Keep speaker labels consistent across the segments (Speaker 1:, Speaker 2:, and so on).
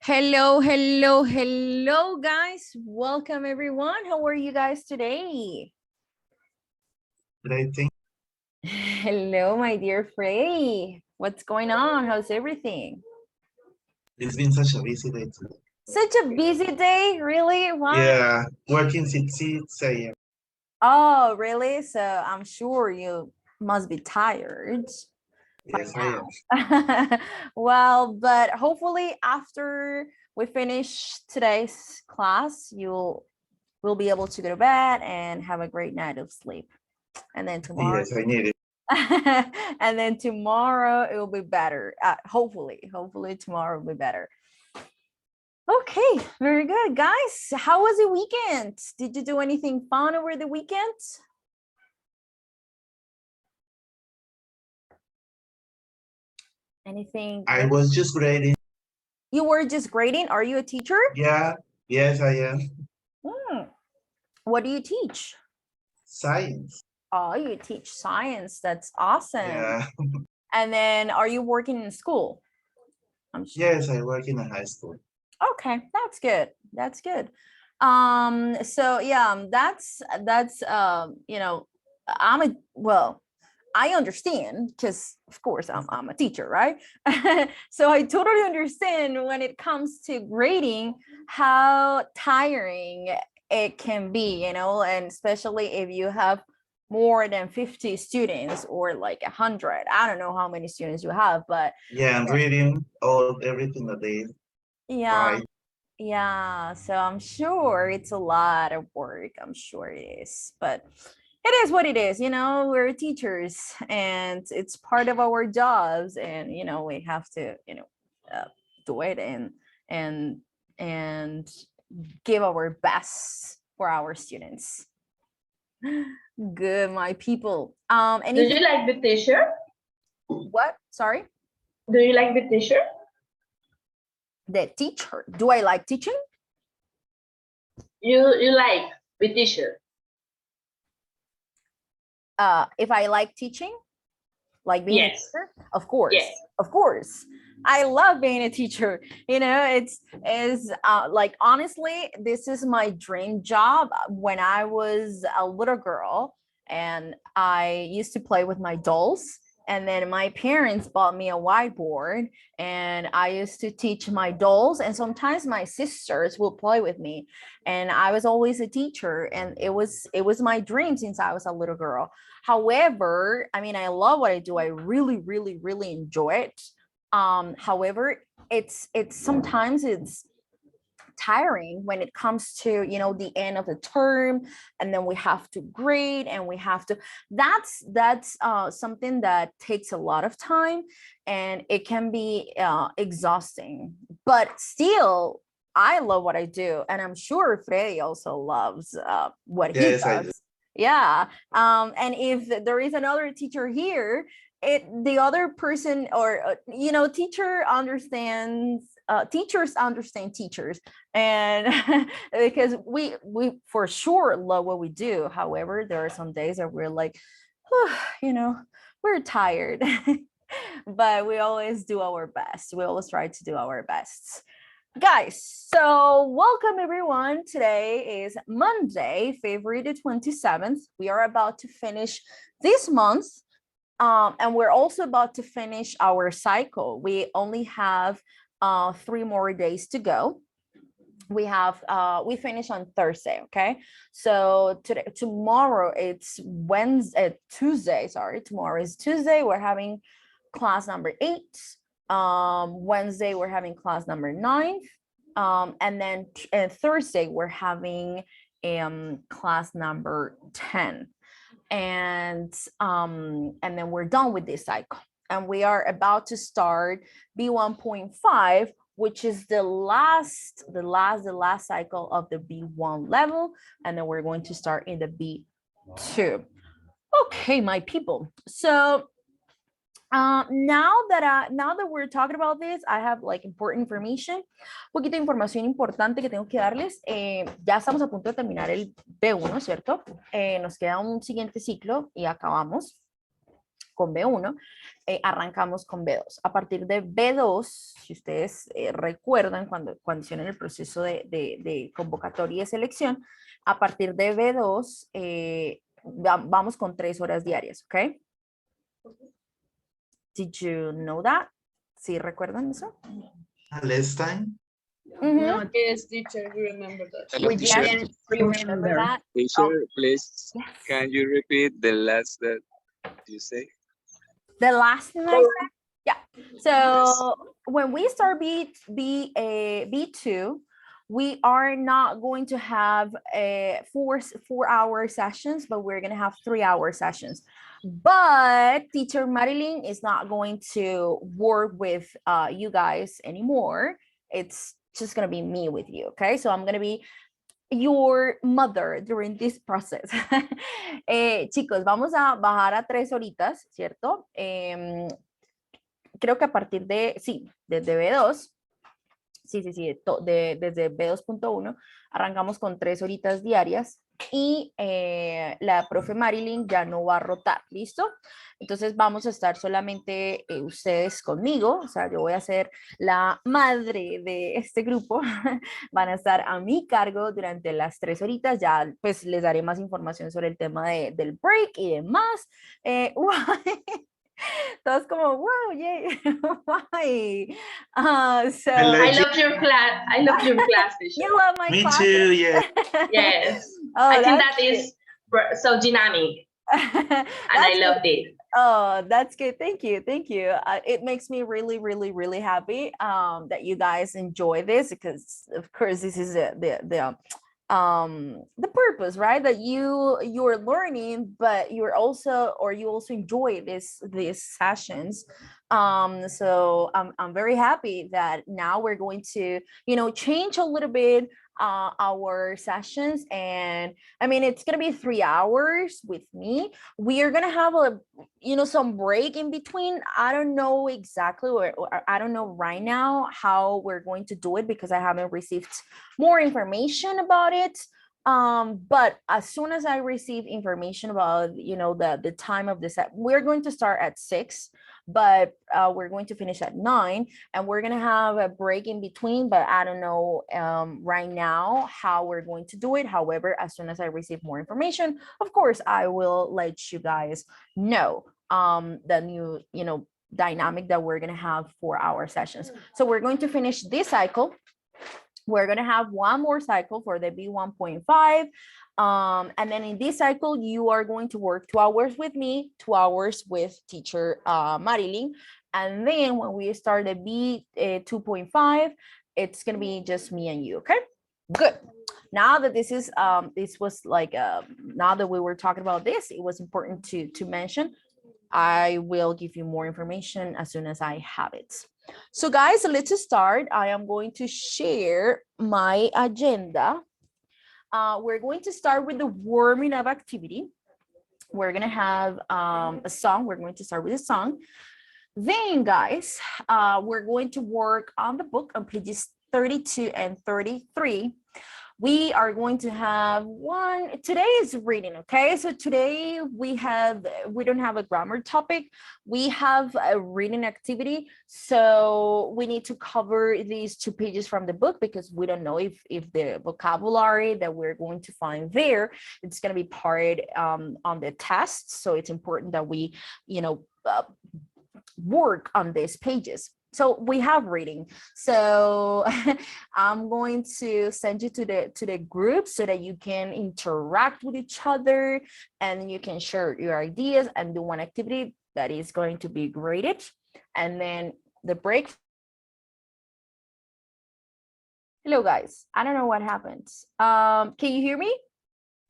Speaker 1: Hello, hello, hello, guys. Welcome, everyone. How are you guys today?
Speaker 2: Great thing.
Speaker 1: Hello, my dear Frey. What's going on? How's everything?
Speaker 2: It's been such a busy day today.
Speaker 1: Such a busy day, really? Why?
Speaker 2: Yeah, working since 6 a.m.
Speaker 1: Oh, really? So I'm sure you must be tired by
Speaker 2: Yes, I am.
Speaker 1: now. Well, but hopefully after we finish today's class, will be able to go to bed and have a great night of sleep. And then tomorrow,
Speaker 2: Yes, I need it.
Speaker 1: and then tomorrow it will be better. Hopefully tomorrow will be better. Okay, very good, guys. How was the weekend? Did you do anything fun over the weekend? Anything?
Speaker 2: I was just grading.
Speaker 1: You were just grading. Are you a teacher?
Speaker 2: Yeah, yes, I am.
Speaker 1: What do you teach?
Speaker 2: Science.
Speaker 1: Oh, you teach science. That's awesome.
Speaker 2: Yeah.
Speaker 1: And then are you working in school? I'm sure.
Speaker 2: Yes, I work in a high school.
Speaker 1: Okay, that's good. That's good. So yeah, that's you know, I understand because of course I'm a teacher, right? So I totally understand when it comes to grading how tiring it can be, and especially if you have more than 50 students or like 100. I don't know how many students you have, but
Speaker 2: Yeah, I'm reading everything that they
Speaker 1: yeah.
Speaker 2: write.
Speaker 1: Yeah, so I'm sure it's a lot of work. I'm sure it is, but it is what it is. We're teachers and it's part of our jobs, and we have to do it and and give our best for our students. Good, my people.
Speaker 3: Do you like the teacher?
Speaker 1: What? Sorry?
Speaker 3: Do you like the teacher?
Speaker 1: The teacher. Do I like teaching?
Speaker 3: You like the teacher?
Speaker 1: If I like teaching, like being a teacher, of course.
Speaker 3: Yes.
Speaker 1: Of course. I love being a teacher. It's like, honestly, this is my dream job. When I was a little girl and I used to play with my dolls, and then my parents bought me a whiteboard and I used to teach my dolls, and sometimes my sisters will play with me, and I was always a teacher, and it was my dream since I was a little girl. However, I mean, I love what I do. I really, really, really enjoy it. However, it's sometimes it's tiring when it comes to the end of the term, and then we have to grade, and we have to that's something that takes a lot of time, and it can be exhausting, but still I love what I do, and I'm sure Freddy also loves what he
Speaker 2: Yes, I do.
Speaker 1: does. Yeah. And if there is another teacher here, the other person, or teachers understand teachers, and because we for sure love what we do. However, there are some days that we're like, we're tired. But we always do our best. We always try to do our best, guys. So welcome, everyone. Today is Monday, February the 27th. We are about to finish this month, and we're also about to finish our cycle. We only have 3 more days to go. We finish on Thursday. Okay, so tomorrow it's Tuesday. Sorry, tomorrow is Tuesday. We're having class number 8. Wednesday we're having class number 9, and then Thursday we're having class number 10, and then we're done with this cycle, and we are about to start B1.5, which is the last cycle of the B1 level, and then we're going to start in the B2. Okay, my people. So now that we're talking about this, I have like important information, un poquito de información importante que tengo que darles. Ya estamos a punto de terminar el B1, ¿cierto? Nos queda un siguiente ciclo y acabamos con B1, arrancamos con B2. A partir de B2, si ustedes recuerdan cuando hicieron el proceso de convocatoria y selección, a partir de B2 vamos con 3 horas diarias, ¿ok? Did you know that? ¿Sí recuerdan eso?
Speaker 2: Last time.
Speaker 3: No, yes, teacher, we remember that.
Speaker 4: Hello,
Speaker 1: We
Speaker 4: teacher.
Speaker 1: didn't remember that.
Speaker 4: Teacher, please,
Speaker 1: Yes.
Speaker 4: can you repeat the last that you say?
Speaker 1: The last thing I said, yeah. So when we start B2, we are not going to have a 4-hour sessions, but we're going to have 3-hour sessions. But teacher Marilyn is not going to work with you guys anymore. It's just going to be me with you. Okay. So I'm going to be your mother during this process. Chicos, vamos a bajar a 3 horitas, ¿cierto? Creo que a partir de, sí, desde B2, sí, desde B2.1, arrancamos con 3 horitas diarias y la profe Marilyn ya no va a rotar, ¿listo? Entonces vamos a estar solamente ustedes conmigo, o sea, yo voy a ser la madre de este grupo, van a estar a mi cargo durante las 3 horitas, ya pues les daré más información sobre el tema del break y demás. Todos como, wow, yay, why? So,
Speaker 3: I love your class. I love your class, teacher.
Speaker 1: you love my
Speaker 2: Me
Speaker 1: class?
Speaker 2: too, yeah.
Speaker 3: Yes,
Speaker 1: Oh,
Speaker 3: I think
Speaker 1: that's
Speaker 3: that is so dynamic, and I love it.
Speaker 1: Oh, that's good. Thank you. Thank you. It makes me really, really, really happy that you guys enjoy this because, of course, this is the purpose, right? That you're learning, but you also enjoy these sessions. So I'm very happy that now we're going to change a little bit our sessions, and I mean it's gonna be 3 hours with me. We are gonna have some break in between. I don't know exactly, or I don't know right now how we're going to do it because I haven't received more information about it. But as soon as I receive information about the time of the set, we're going to start at 6, but we're going to finish at 9, and we're gonna have a break in between, but I don't know right now how we're going to do it. However, as soon as I receive more information, of course I will let you guys know the new dynamic that we're gonna have for our sessions. So we're going to finish this cycle. We're going to have one more cycle for the B1.5. And then in this cycle, you are going to work 2 hours with me, 2 hours with teacher Marilyn. And then when we start the B2.5, it's going to be just me and you. Okay, good. Now that this was like, now that we were talking about this, it was important to mention. I will give you more information as soon as I have it. So guys, let's start. I am going to share my agenda. We're going to start with the warming up activity. We're going to have a song. We're going to start with a song. Then guys, we're going to work on the book on pages 32 and 33. We are going to have today is reading, okay? So today we don't have a grammar topic. We have a reading activity. So we need to cover these 2 pages from the book because we don't know if the vocabulary that we're going to find there, it's going to be part on the test. So it's important that we, work on these pages. So we have reading. So I'm going to send you to the group so that you can interact with each other and you can share your ideas and do one activity that is going to be graded. And then the break. Hello guys. I don't know what happened. Can you hear me?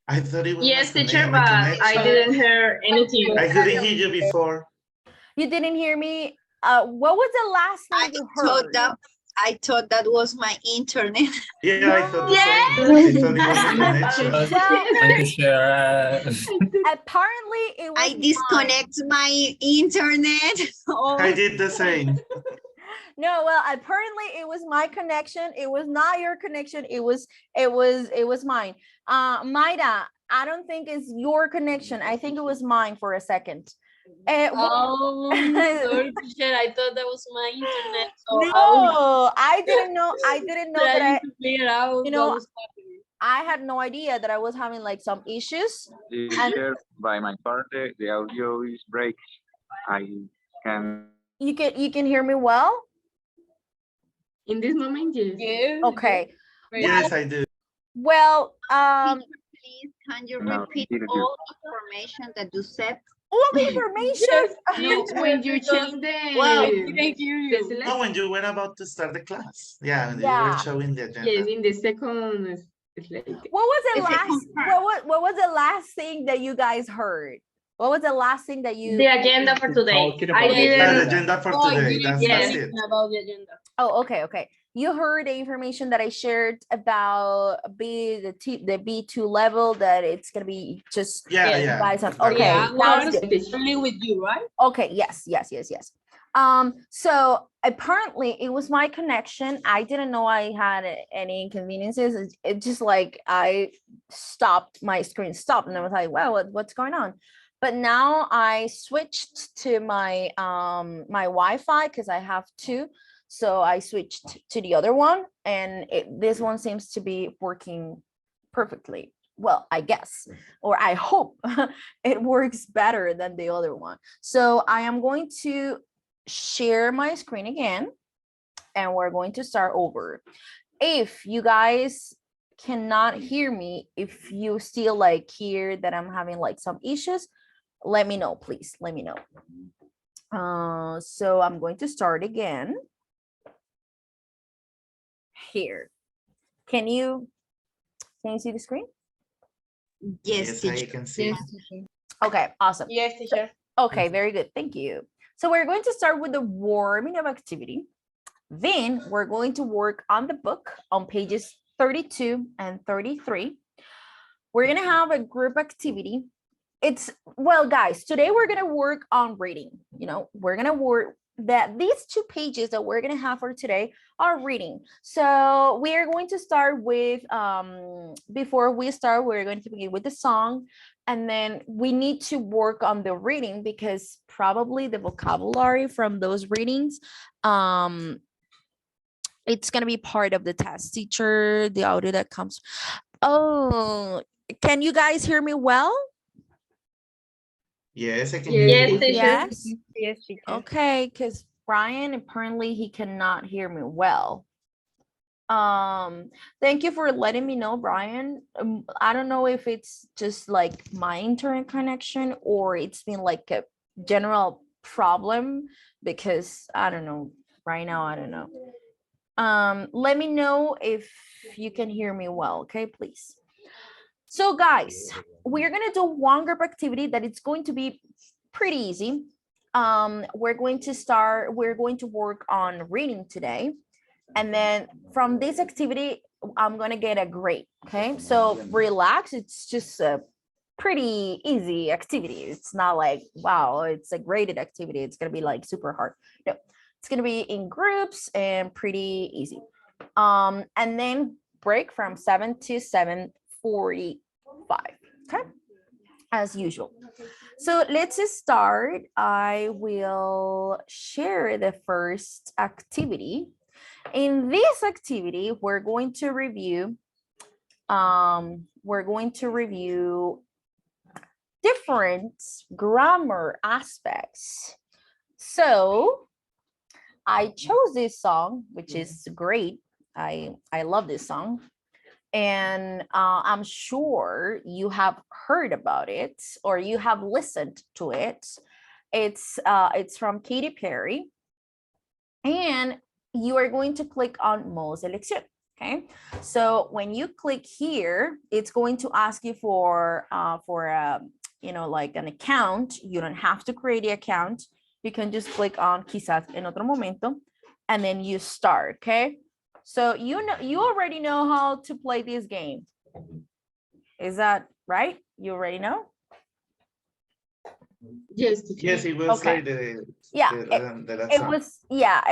Speaker 2: I thought it was
Speaker 3: Yes,
Speaker 2: my
Speaker 3: teacher,
Speaker 2: connection.
Speaker 3: but I didn't hear anything.
Speaker 2: I couldn't hear you before.
Speaker 1: You didn't hear me? What was the last thing you heard?
Speaker 5: I thought that was my internet.
Speaker 2: Yeah, I thought the
Speaker 3: Yes.
Speaker 2: same. I thought it was the connection.
Speaker 1: Apparently it was
Speaker 5: I disconnect my internet. Oh,
Speaker 2: I did the same.
Speaker 1: No, well, apparently it was my connection. It was not your connection. It was mine. Maida, I don't think it's your connection. I think it was mine for a second. Well,
Speaker 6: Sorry, teacher. I thought that was my internet. So
Speaker 1: no, I didn't know. I didn't know that
Speaker 6: trying to figure out
Speaker 1: you know,
Speaker 6: what was happening.
Speaker 1: I had no idea that I was having like some issues.
Speaker 4: Teacher, by my part, the audio is break. I can.
Speaker 1: You can hear me well?
Speaker 6: In this moment, yes. Yes.
Speaker 1: Okay.
Speaker 2: Yes, I do.
Speaker 1: Well,
Speaker 5: Teacher, please, can you
Speaker 4: No,
Speaker 5: repeat
Speaker 4: didn't you?
Speaker 5: all information that you said?
Speaker 1: all the information.
Speaker 6: No, when you change the.
Speaker 3: Well,
Speaker 6: didn't hear you.
Speaker 2: No,
Speaker 6: Select.
Speaker 2: when you were about to start the class. Yeah, when you
Speaker 1: Yeah.
Speaker 2: were showing the agenda.
Speaker 6: Yes, in the second slide.
Speaker 1: What was the
Speaker 5: The second
Speaker 1: last
Speaker 5: part.
Speaker 1: what was the last thing that you guys heard? What was the last thing that you
Speaker 3: The agenda for today.
Speaker 7: Talking
Speaker 3: I
Speaker 7: about the
Speaker 2: Yeah, the
Speaker 3: didn't.
Speaker 2: agenda for
Speaker 6: Oh,
Speaker 2: today.
Speaker 6: yes,
Speaker 2: That's
Speaker 3: yes.
Speaker 2: it.
Speaker 6: About the agenda.
Speaker 1: Oh, okay. You heard the information that I shared about the B2 level, that it's gonna be just
Speaker 2: Yeah,
Speaker 3: Yes.
Speaker 2: yeah.
Speaker 1: guys on.
Speaker 2: That
Speaker 1: Okay,
Speaker 6: Yeah,
Speaker 2: was-
Speaker 1: sounds
Speaker 6: was
Speaker 1: good.
Speaker 6: only with you, right?
Speaker 1: Okay, yes. So apparently it was my connection. I didn't know I had any inconveniences. It just like I stopped, my screen stopped, and I was like, well, what's going on? But now I switched to my my Wi-Fi because I have two. So I switched to the other one, and this one seems to be working perfectly. Well, I guess, or I hope it works better than the other one. So I am going to share my screen again, and we're going to start over. If you guys cannot hear me, if you still like hear that I'm having like some issues, let me know, please. Let me know. So I'm going to start again. Here. Can you see the screen?
Speaker 5: Yes,
Speaker 2: Yes, I
Speaker 5: teacher.
Speaker 2: can see.
Speaker 1: Okay, awesome.
Speaker 6: Yes, teacher.
Speaker 1: Okay, very good. Thank you. So we're going to start with the warming up activity. Then we're going to work on the book on pages 32 and 33. We're going to have a group activity. Well, guys, today we're going to work on reading. We're going to work that these 2 pages that we're going to have for today are reading. So we are going to start with, before we start, we're going to begin with the song. And then we need to work on the reading because probably the vocabulary from those readings, it's going to be part of the test. Teacher, the audio that comes. Oh, can you guys hear me well?
Speaker 2: Yes, I can
Speaker 6: Yes,
Speaker 2: hear you.
Speaker 3: teacher.
Speaker 1: Yes.
Speaker 6: Yes, teacher.
Speaker 1: Okay, because Brian, apparently he cannot hear me well. Thank you for letting me know, Brian. I don't know if it's just like my internet connection or it's been like a general problem, because I don't know right now. I don't know. Let me know if you can hear me well, okay, please. So guys, we're gonna do one group activity that it's going to be pretty easy. We're going to work on reading today. And then from this activity, I'm gonna get a grade, okay? So relax, it's just a pretty easy activity. It's not like, wow, it's a graded activity. It's gonna be like super hard. No, it's gonna be in groups and pretty easy. And then break from 7 to 7:45, okay? As usual. So let's start. I will share the first activity. In this activity, we're going to review different grammar aspects. So I chose this song, which is great. I love this song. And I'm sure you have heard about it or you have listened to it. It's from Katy Perry. And you are going to click on Mo Selección. Okay, so when you click here, it's going to ask you for like an account. You don't have to create the account. You can just click on quizás en otro momento, and then you start. Okay, so you already know how to play this game. Is that right? You already know?
Speaker 6: Yes, teacher.
Speaker 2: Yes, it was
Speaker 1: Okay.
Speaker 2: like the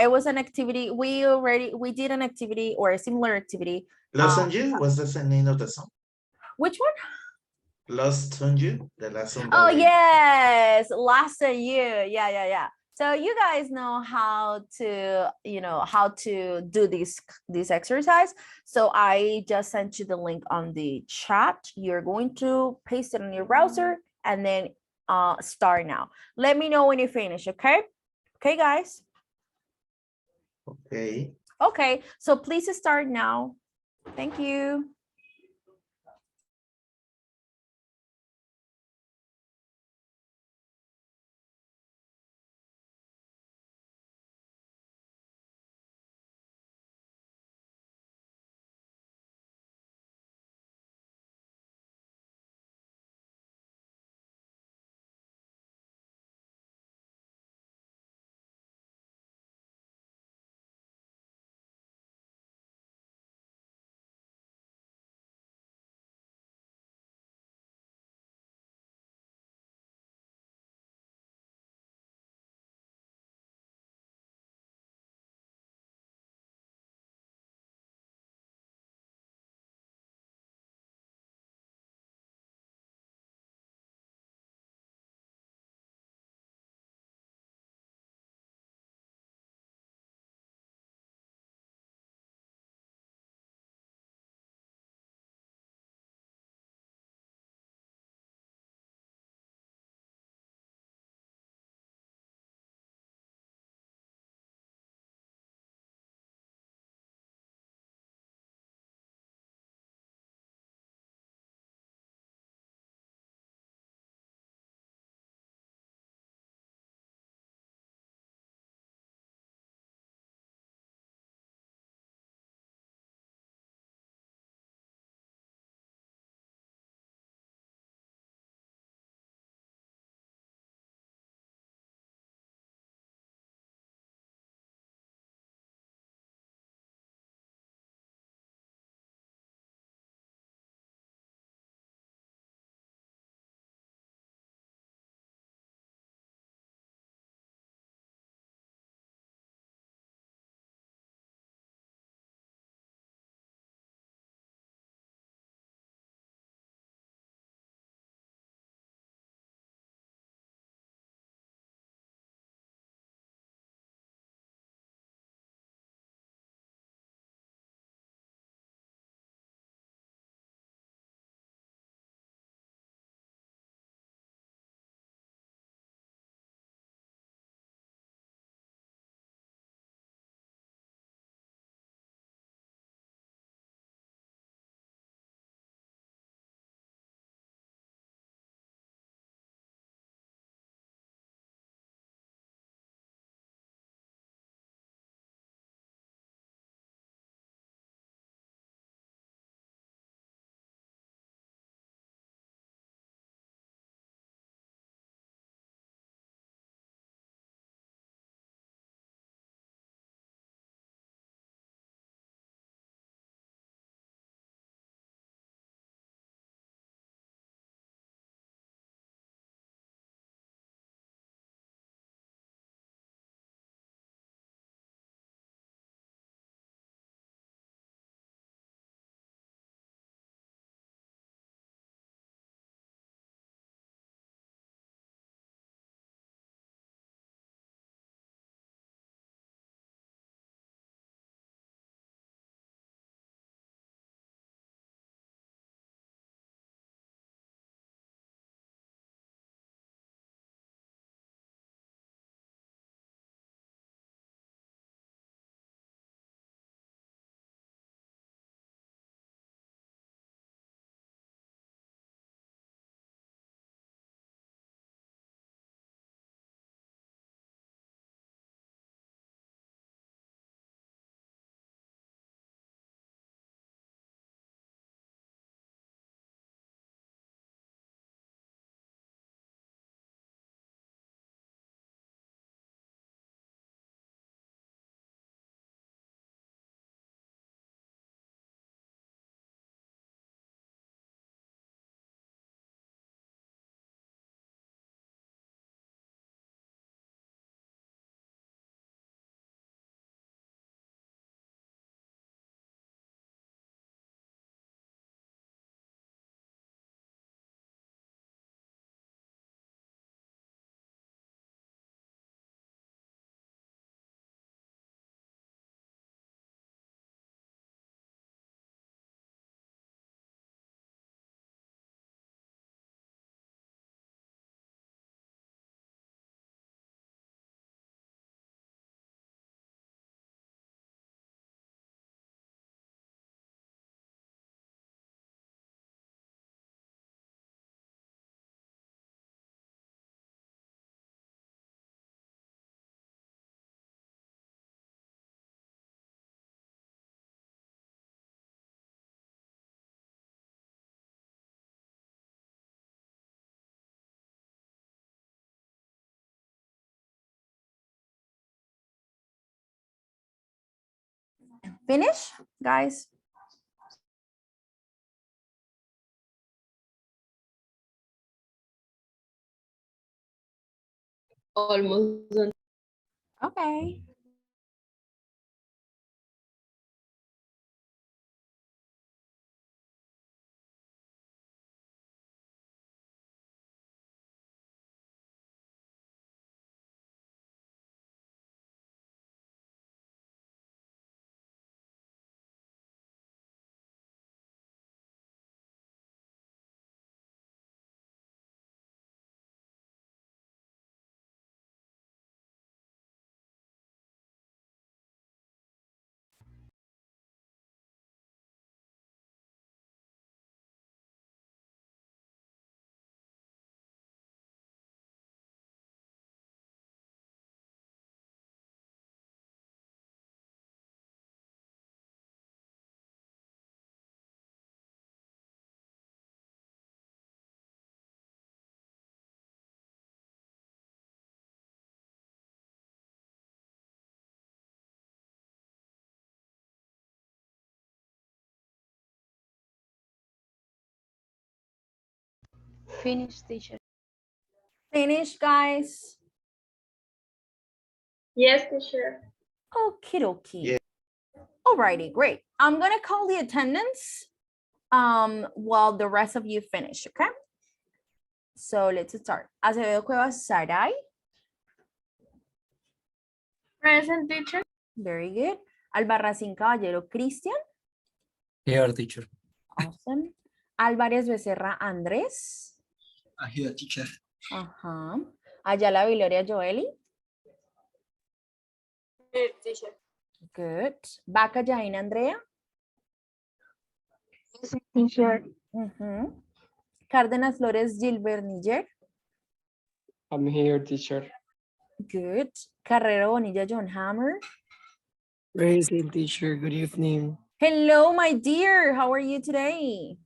Speaker 1: It was an activity. We did an activity or a similar activity.
Speaker 2: Los Angeles, was that the name of the song?
Speaker 1: Which one?
Speaker 2: Lost on you, the last on
Speaker 1: Oh
Speaker 2: ballet.
Speaker 1: yes, last year. Yeah. So you guys know how to, how to do this exercise. So I just sent you the link on the chat. You're going to paste it on your browser and then start now. Let me know when you finish, okay? Okay, guys.
Speaker 2: Okay.
Speaker 1: Okay, so please start now. Thank you. Finish, guys?
Speaker 6: Almost done.
Speaker 1: Okay.
Speaker 7: Finish, teacher.
Speaker 1: Finish, guys.
Speaker 3: Yes, teacher.
Speaker 1: Okie dokie.
Speaker 2: Yeah.
Speaker 1: Alrighty, great. I'm gonna call the attendance while the rest of you finish, okay? So let's start. Acevedo Cuevas Sarai.
Speaker 6: Present, teacher.
Speaker 1: Very good. Albarracín Caballero Cristian.
Speaker 8: Here, teacher.
Speaker 1: Awesome. Álvarez Becerra Andrés.
Speaker 8: Here, teacher.
Speaker 1: Ajá. Ayala Viloria Joeli.
Speaker 6: Here, teacher.
Speaker 1: Good. Vaca Yaina Andrea.
Speaker 6: Teacher.
Speaker 1: Ujú. Cárdenas Flores Gilbert Niger.
Speaker 8: I'm here, teacher.
Speaker 1: Good. Carrero Bonilla John Hammer.
Speaker 8: Present, teacher. Good evening.
Speaker 1: Hello, my dear. How are you today?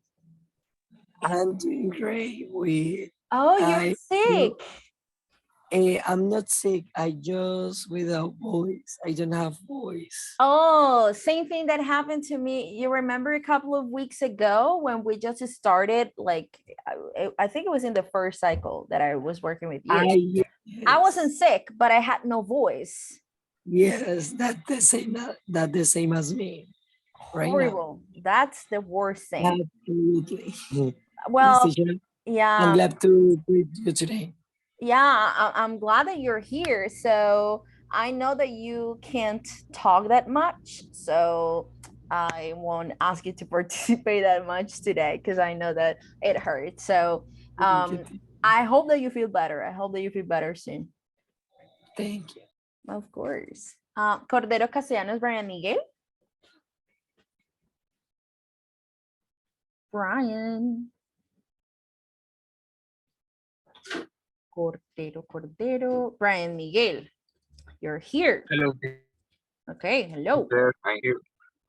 Speaker 8: I'm doing great.
Speaker 1: Oh, you're sick.
Speaker 8: I'm not sick. I just without voice. I don't have voice.
Speaker 1: Oh, same thing that happened to me. You remember a couple of weeks ago when we just started, like, I think it was in the first cycle that I was working with you. I wasn't sick, but I had no voice.
Speaker 8: Yes, that's the same. That the same as me. Right now.
Speaker 1: Horrible. That's the worst thing.
Speaker 8: Absolutely.
Speaker 1: Well,
Speaker 8: Yes, teacher. I'm
Speaker 1: yeah.
Speaker 8: glad to meet you today.
Speaker 1: Yeah, I'm glad that you're here. So I know that you can't talk that much, so I won't ask you to participate that much today because I know that it hurts. So I hope that you feel better. I hope that you feel better soon.
Speaker 8: Thank you.
Speaker 1: Of course. Cordero Castellanos, Brian Miguel. Brian. Cordero. Brian Miguel, you're here.
Speaker 4: Hello.
Speaker 1: Okay, hello.
Speaker 4: There, I'm here.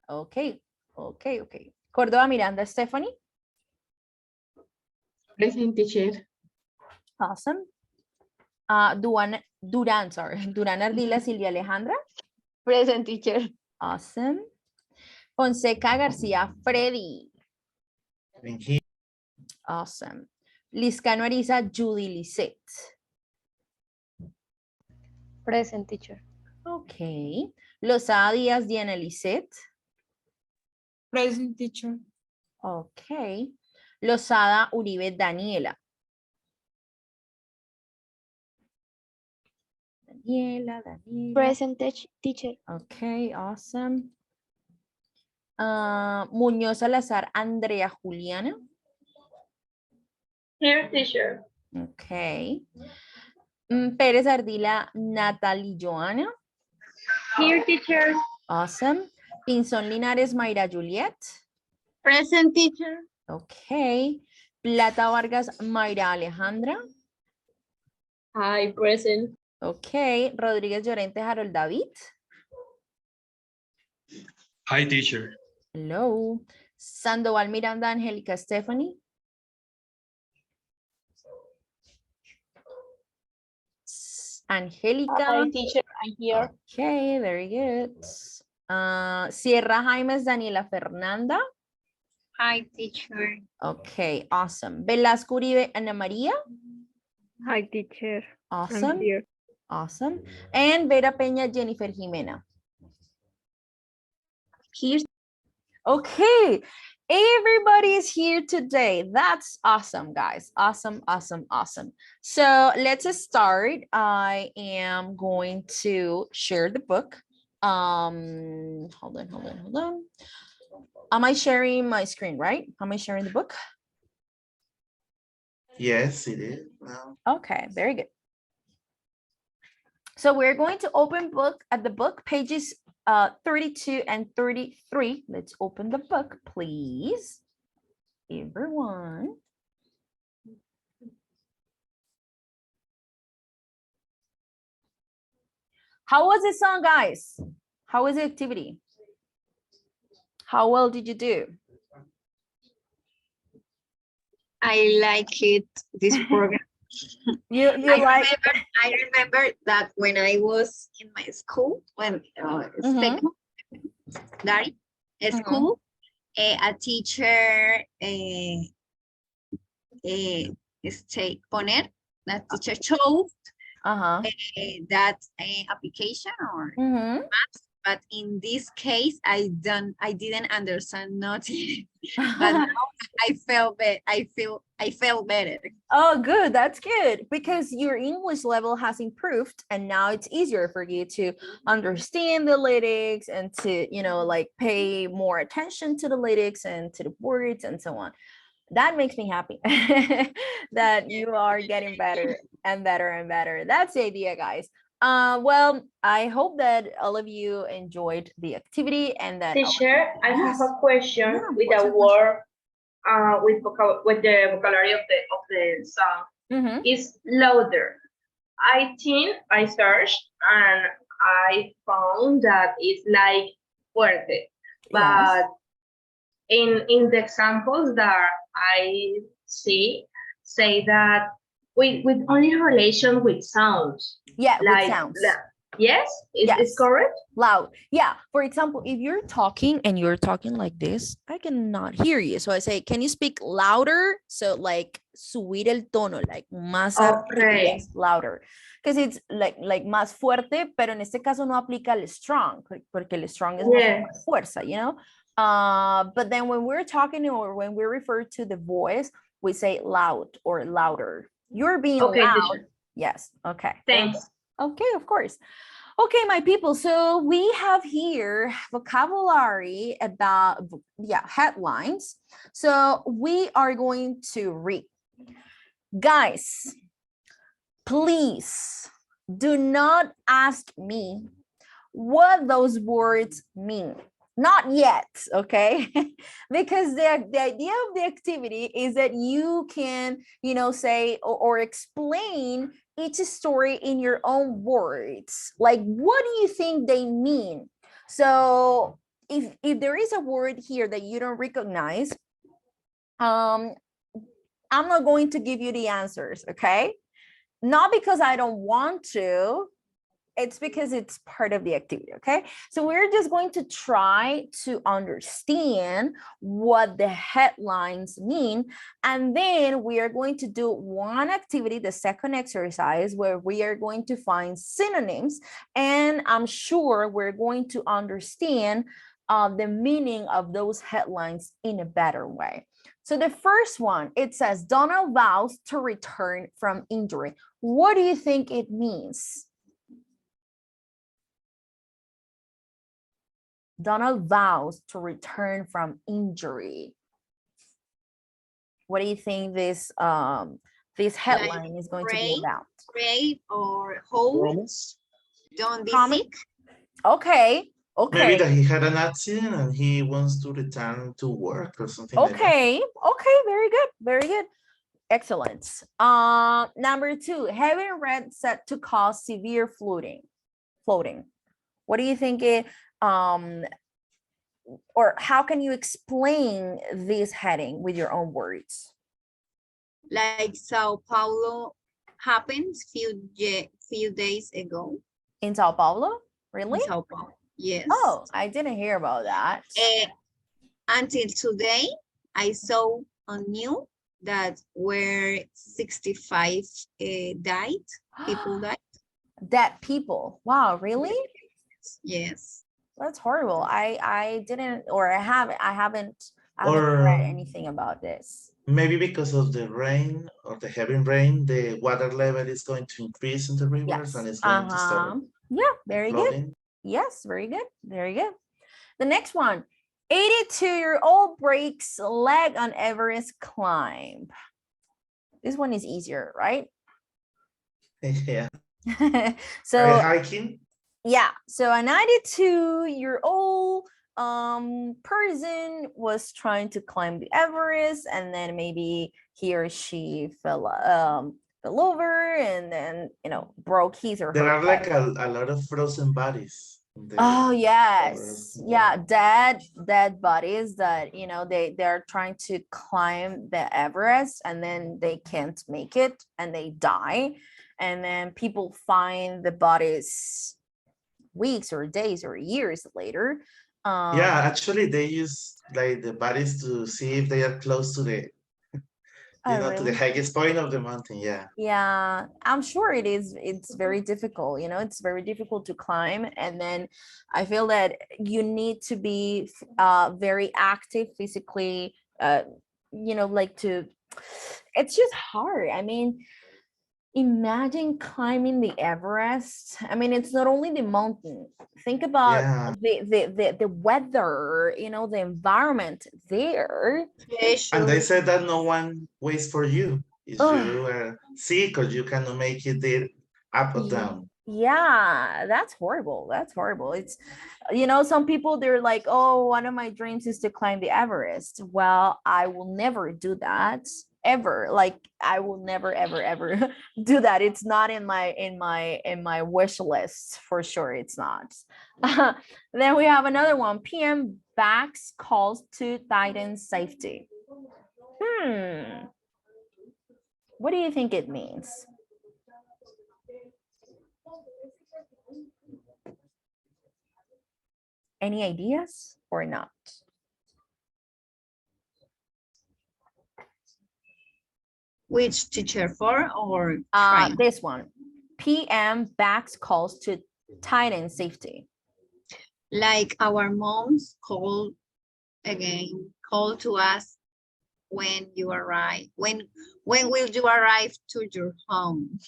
Speaker 1: Okay. Córdoba Miranda Stephanie.
Speaker 6: Present, teacher.
Speaker 1: Awesome. Duran Ardila Silvia Alejandra.
Speaker 7: Present, teacher.
Speaker 1: Awesome. Fonseca García Freddy.
Speaker 2: And he,
Speaker 1: Awesome. Liscano Ariza Judy Lisette.
Speaker 7: Present, teacher.
Speaker 1: Okay. Lozada Díaz Diana Lisette.
Speaker 6: Present, teacher.
Speaker 1: Okay. Lozada Uribe Daniela. Daniela.
Speaker 7: Present, teacher.
Speaker 1: Okay, awesome. Muñoz Salazar Andrea Juliana.
Speaker 3: Here, teacher.
Speaker 1: Okay. Pérez Ardila Natalie Joana.
Speaker 3: Here, teacher.
Speaker 1: Awesome. Pinzón Linares Mayra Juliet.
Speaker 5: Present, teacher.
Speaker 1: Okay. Plata Vargas Mayra Alejandra.
Speaker 6: Hi, present.
Speaker 1: Okay. Rodríguez Llorente Harold David.
Speaker 9: Hi, teacher.
Speaker 1: Hello. Sandoval Miranda Angélica Stephanie. Angélica.
Speaker 7: Hi, teacher. I'm here.
Speaker 1: Okay, very good. Sierra Jaimes Daniela Fernanda.
Speaker 5: Hi, teacher.
Speaker 1: Okay, awesome. Velasco Uribe Ana María.
Speaker 7: Hi, teacher.
Speaker 1: Awesome.
Speaker 7: here.
Speaker 1: Awesome. And Vera Peña Jennifer Jimena.
Speaker 5: Here.
Speaker 1: Okay, everybody's here today. That's awesome, guys. Awesome, awesome, awesome. So let's start. I am going to share the book. Hold on. Am I sharing my screen, right? Am I sharing the book?
Speaker 2: Yes, it is. Now.
Speaker 1: Okay, very good. So we're going to open book at the book pages 32 and 33. Let's open the book, please. Everyone. How was the song, guys? How was the activity? How well did you do?
Speaker 5: I like it, this program.
Speaker 1: You like?
Speaker 5: I remember that when I was in my school, when secondary school, a teacher that teacher chose that application or but in this case I didn't understand nothing. But now I felt better.
Speaker 1: Oh, good. That's good because your English level has improved and now it's easier for you to understand the lyrics and to, you know, like pay more attention to the lyrics and to the words and so on. That makes me happy that you are getting better and better and better. That's the idea, guys. Well, I hope that all of you enjoyed the activity and that
Speaker 3: Teacher, I have a question
Speaker 1: Yeah,
Speaker 3: with
Speaker 1: what's
Speaker 3: a
Speaker 1: your
Speaker 3: word with the vocabulary of the song.
Speaker 1: Mhm.
Speaker 3: Is louder. I think I searched and I found that it's like fuerte. But in the examples that I see say that with only relation with sounds.
Speaker 1: Yeah,
Speaker 3: Like,
Speaker 1: with sounds.
Speaker 3: Yes,
Speaker 1: Yes.
Speaker 3: it's correct.
Speaker 1: Loud. Yeah. For example, if you're talking and you're talking like this, I cannot hear you. So I say, can you speak louder? So like subir el tono, like más arriba,
Speaker 3: Okay.
Speaker 1: yes, louder. Because it's like más fuerte, pero en este caso no aplica el strong, porque el strong is
Speaker 3: Yeah.
Speaker 1: más fuerza, you know? But then when we're talking or when we refer to the voice, we say loud or louder. You're being
Speaker 3: Okay,
Speaker 1: loud.
Speaker 3: teacher.
Speaker 1: Yes. Okay.
Speaker 3: Thanks.
Speaker 1: Okay, of course. Okay, my people, so we have here vocabulary about, headlines. So we are going to read. Guys, please do not ask me what those words mean. Not yet, okay? Because the idea of the activity is that you can, you know, say or explain each story in your own words. Like, what do you think they mean? So if there is a word here that you don't recognize, I'm not going to give you the answers, okay? Not because I don't want to, it's because it's part of the activity, okay? So we're just going to try to understand what the headlines mean. And then we are going to do one activity, the second exercise, where we are going to find synonyms. And I'm sure we're going to understand the meaning of those headlines in a better way. So the first one, it says, Donald vows to return from injury. What do you think it means? Donald vows to return from injury. What do you think this headline is going to be about?
Speaker 5: Pray or hope. Don't be
Speaker 1: Promise?
Speaker 5: sick.
Speaker 1: Okay.
Speaker 2: Maybe that he had an accident and he wants to return to work or something like that.
Speaker 1: Okay. Very good. Very good. Excellent. Number 2, heavy rain set to cause severe flooding. What do you think it or how can you explain this heading with your own words?
Speaker 5: Like Sao Paulo happened few days ago.
Speaker 1: In Sao Paulo? Really?
Speaker 5: In Sao Paulo. Yes.
Speaker 1: Oh, I didn't hear about that.
Speaker 5: Until today, I saw a new that where 65 died. People died.
Speaker 1: Dead people. Wow, really?
Speaker 5: Yes.
Speaker 1: That's horrible. I didn't, or I haven't read
Speaker 2: Or
Speaker 1: anything about this.
Speaker 2: maybe because of the rain or the heavy rain, the water level is going to increase in the rivers and
Speaker 1: Yes.
Speaker 2: it's going to start
Speaker 1: Yeah, very good.
Speaker 2: flooding.
Speaker 1: Yes, very good. Very good. The next one. 82-year-old breaks leg on Everest climb. This one is easier, right?
Speaker 2: Yeah.
Speaker 1: So
Speaker 2: Hiking?
Speaker 1: yeah, so a 92-year-old person was trying to climb the Everest, and then maybe he or she fell over, and then broke his or
Speaker 2: There
Speaker 1: her
Speaker 2: are like
Speaker 1: leg.
Speaker 2: a lot of frozen bodies in
Speaker 1: Oh
Speaker 2: the
Speaker 1: yes,
Speaker 2: Everest.
Speaker 1: yeah, dead bodies that they're trying to climb the Everest, and then they can't make it and they die, and then people find the bodies weeks or days or years later.
Speaker 2: Yeah, actually they use like the bodies to see if they are close to the,
Speaker 1: Oh
Speaker 2: to the
Speaker 1: really?
Speaker 2: highest point of the mountain. Yeah.
Speaker 1: Yeah, I'm sure it is. It's very difficult, it's very difficult to climb. And then I feel that you need to be very active physically, like it's just hard. I mean, imagine climbing the Everest. I mean, it's not only the mountain. Think about
Speaker 2: Yeah.
Speaker 1: the weather, the environment there.
Speaker 2: And they
Speaker 5: Pressure.
Speaker 2: said that no one waits for you if
Speaker 1: Oh,
Speaker 2: you are sick or you cannot make it there up or down.
Speaker 1: yeah, that's horrible. That's horrible. It's, some people they're like, oh, one of my dreams is to climb the Everest. Well, I will never do that ever. Like, I will never, ever, ever do that. It's not in my wish list for sure. It's not. Then we have another one. PM backs calls to tighten safety. What do you think it means? Any ideas or not?
Speaker 5: Which teacher for or try?
Speaker 1: This one. PM backs calls to tighten safety.
Speaker 5: Like our moms call again, call to us when you arrive. When will you arrive to your home?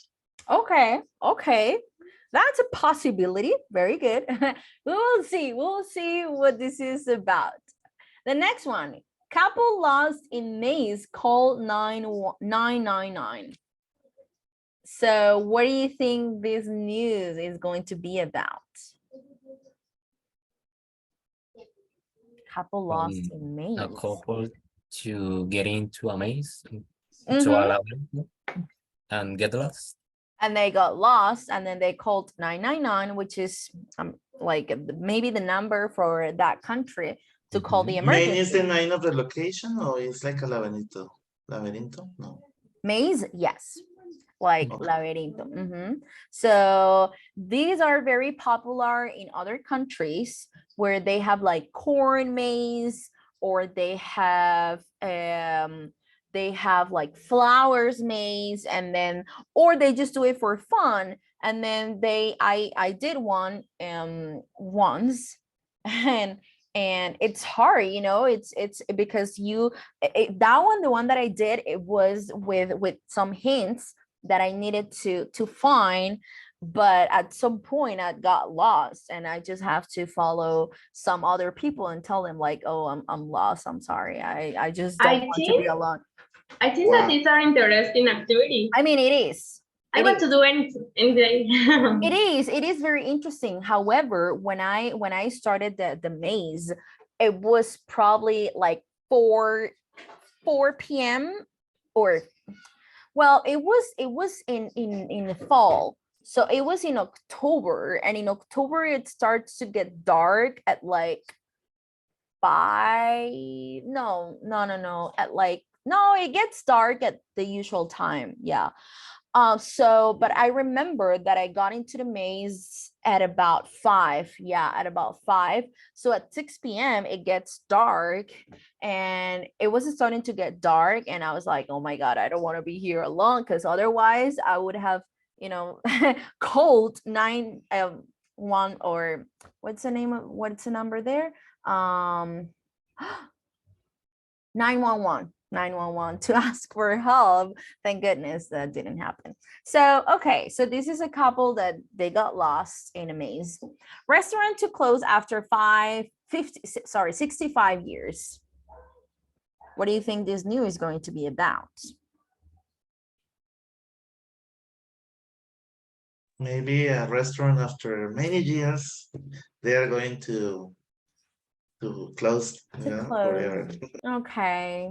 Speaker 1: Okay. That's a possibility. Very good. We'll see what this is about. The next one. Couple lost in maze, call 999. So what do you think this news is going to be about? Couple lost in maze.
Speaker 10: A couple to get into a maze to
Speaker 1: Mhm.
Speaker 10: a labyrinth and get lost.
Speaker 1: And they got lost, and then they called 999, which is like maybe the number for that country to call the
Speaker 2: Main is the
Speaker 1: emergency.
Speaker 2: name of the location or it's like a laberinto? Laberinto? No.
Speaker 1: Maze, yes, like
Speaker 2: Okay.
Speaker 1: laberinto. So these are very popular in other countries where they have like corn maze, or they have like flowers maze, and then, or they just do it for fun. And then I did one once, and it's hard, it's because that one, the one that I did, it was with some hints that I needed to find, but at some point I got lost, and I just have to follow some other people and tell them like, oh, I'm lost, I'm sorry, I just don't want to be alone.
Speaker 3: I think that these are interesting activities.
Speaker 1: I mean, it is.
Speaker 3: I want to do anything.
Speaker 1: It is very interesting. However, when I started the maze, it was probably like 4 p.m. or, well, it was in the fall. So it was in October, and in October it starts to get dark at like 5. No, at like, no, it gets dark at the usual time. Yeah. But I remember that I got into the maze at about 5. Yeah, at about 5. So at 6 p.m. it gets dark, and it was starting to get dark, and I was like, oh my God, I don't want to be here alone, because otherwise I would have, called 911, or what's the number there? 911 to ask for help. Thank goodness that didn't happen. So, okay, so this is a couple that they got lost in a maze. Restaurant to close after 65 years. What do you think this news is going to be about?
Speaker 2: Maybe a restaurant after many years, they are going to close, forever.
Speaker 1: Okay,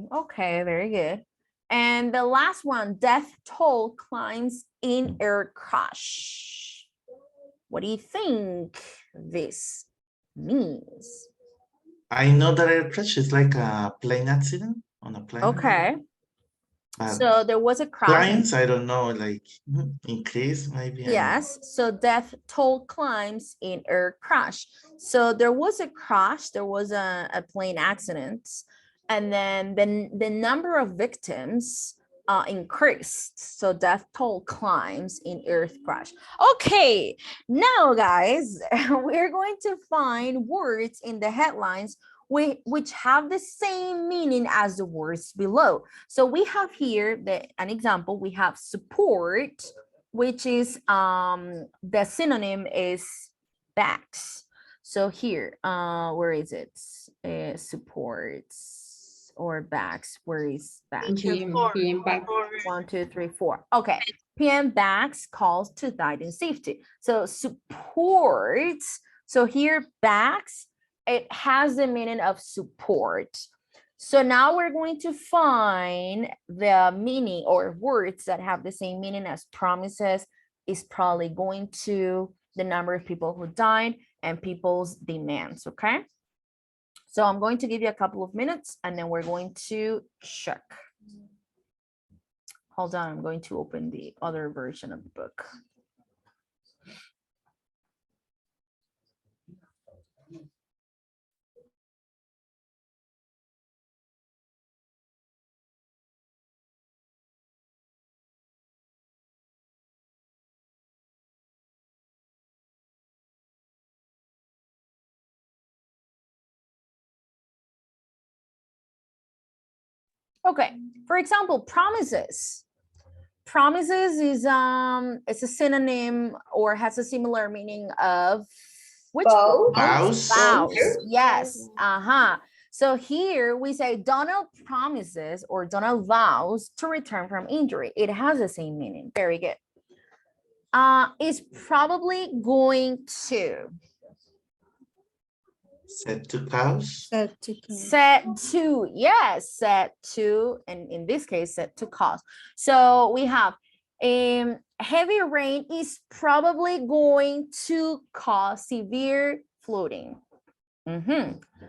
Speaker 1: very good. And the last one, death toll climbs in air crash. What do you think this means?
Speaker 2: I know that air crash is like a plane accident on a plane.
Speaker 1: Okay.
Speaker 2: But
Speaker 1: So there was a crash.
Speaker 2: clients, I don't know, like increase maybe.
Speaker 1: Yes, so death toll climbs in air crash. So there was a crash, there was a plane accident, and then the number of victims increased. So death toll climbs in earth crash. Okay, now guys, we're going to find words in the headlines which have the same meaning as the words below. So we have here an example. We have support, which is the synonym is backs. So here, where is it? Supports or backs. Where is backs?
Speaker 6: PM back.
Speaker 1: 1, 2, 3, 4. Okay. PM backs calls to died in safety. So supports. So here backs, it has the meaning of support. So now we're going to find the meaning, or words that have the same meaning as promises is probably going to the number of people who died and people's demands, okay? So I'm going to give you a couple of minutes and then we're going to check. Hold on, I'm going to open the other version of the book. Okay, for example, promises. Promises is it's a synonym or has a similar meaning of which
Speaker 2: Vows.
Speaker 1: vows. Yes. So here we say Donald promises or Donald vows to return from injury. It has the same meaning. Very good. Is probably going to.
Speaker 2: Set to cause.
Speaker 1: Set to, yes, set to, and in this case, set to cause. So we have heavy rain is probably going to cause severe flooding.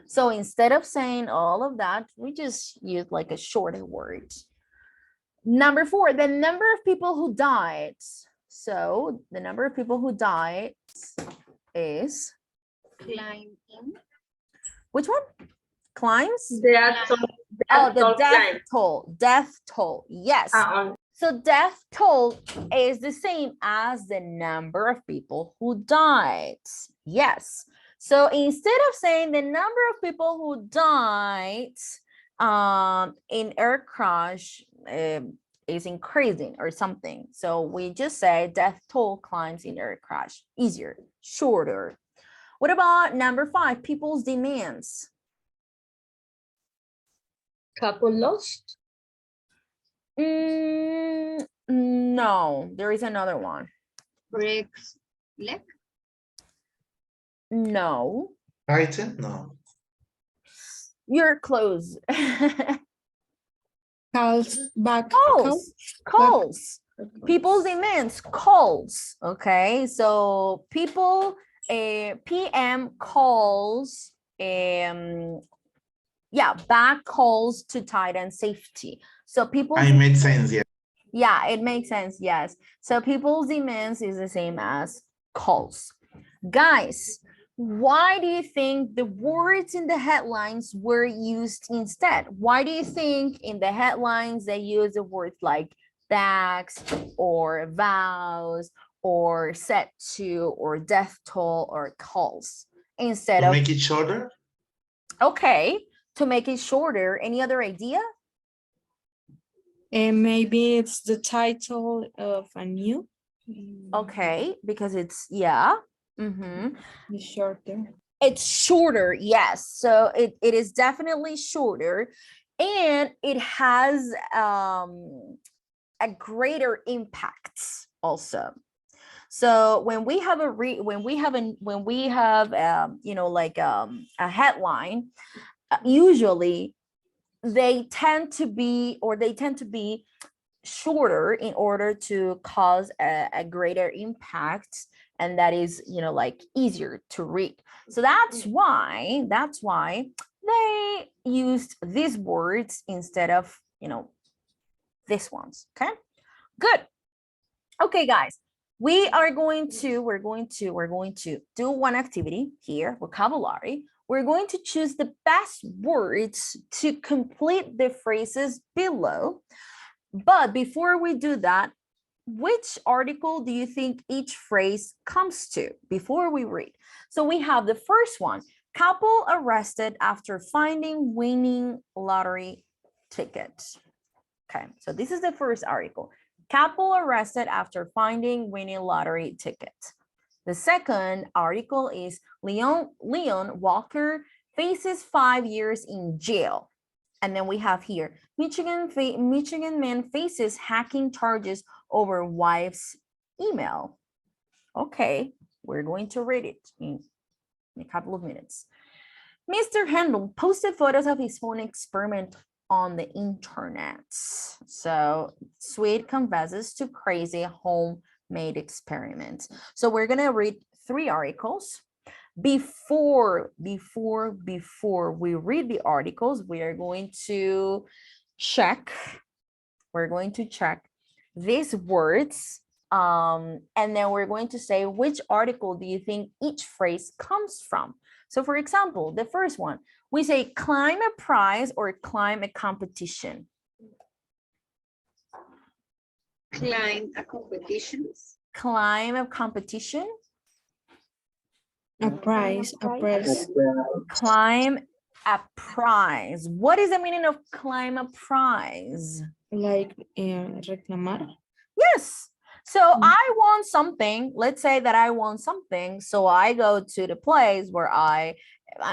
Speaker 1: So instead of saying all of that, we just use like a shorter word. Number 4, the number of people who died. So the number of people who died is
Speaker 5: Climbing.
Speaker 1: Which one? Climbs?
Speaker 3: The death toll.
Speaker 1: Death toll. Yes. So death toll is the same as the number of people who died. Yes. So instead of saying the number of people who died in air crash is increasing or something. So we just say death toll climbs in air crash. Easier, shorter. What about number 5, people's demands?
Speaker 6: Couple lost.
Speaker 1: No, there is another one.
Speaker 5: Breaks leg.
Speaker 1: No.
Speaker 2: Item? No.
Speaker 1: You're close.
Speaker 6: Calls back.
Speaker 1: Calls. People's demands, calls. Okay, so people, PM calls, back calls to tight and safety. So people.
Speaker 2: I made sense, yeah.
Speaker 1: Yeah, it makes sense. Yes. So people's demands is the same as calls. Guys, why do you think the words in the headlines were used instead? Why do you think in the headlines they use the words like tax or vows or set to or death toll or calls instead
Speaker 2: To
Speaker 1: of,
Speaker 2: make it shorter?
Speaker 1: okay, to make it shorter? Any other idea?
Speaker 6: And maybe it's the title of a new.
Speaker 1: Okay, because it's, yeah. Mm-hmm.
Speaker 6: The shorter.
Speaker 1: It's shorter, yes. So it is definitely shorter, and it has a greater impact also. So when we have you know, like a headline, usually they tend to be shorter in order to cause a greater impact, and that is, you know, like easier to read. So that's why they used these words instead of, you know, these ones. Okay, good. Okay, guys, we're going to do one activity here, vocabulary. We're going to choose the best words to complete the phrases below. But before we do that, which article do you think each phrase comes to before we read? So we have the first one, couple arrested after finding winning lottery tickets. Okay, so this is the first article. Couple arrested after finding winning lottery ticket. The second article is Leon Walker faces 5 years in jail. And then we have here, Michigan man faces hacking charges over wife's email. Okay, we're going to read it in a couple of minutes. Mr. Handel posted photos of his phone experiment on the internet. So Sweet confesses to crazy homemade experiments. So we're gonna read 3 articles. Before we read the articles, we are going to check. We're going to check these words, and then we're going to say which article do you think each phrase comes from. So for example, the first one, we say climb a prize or climb a competition.
Speaker 5: Climb a competition.
Speaker 1: Climb a competition.
Speaker 6: A prize, a prize.
Speaker 1: Climb a prize. What is the meaning of climb a prize?
Speaker 6: Like reclamar.
Speaker 1: Yes. So I want something. Let's say that I want something. So I go to the place where I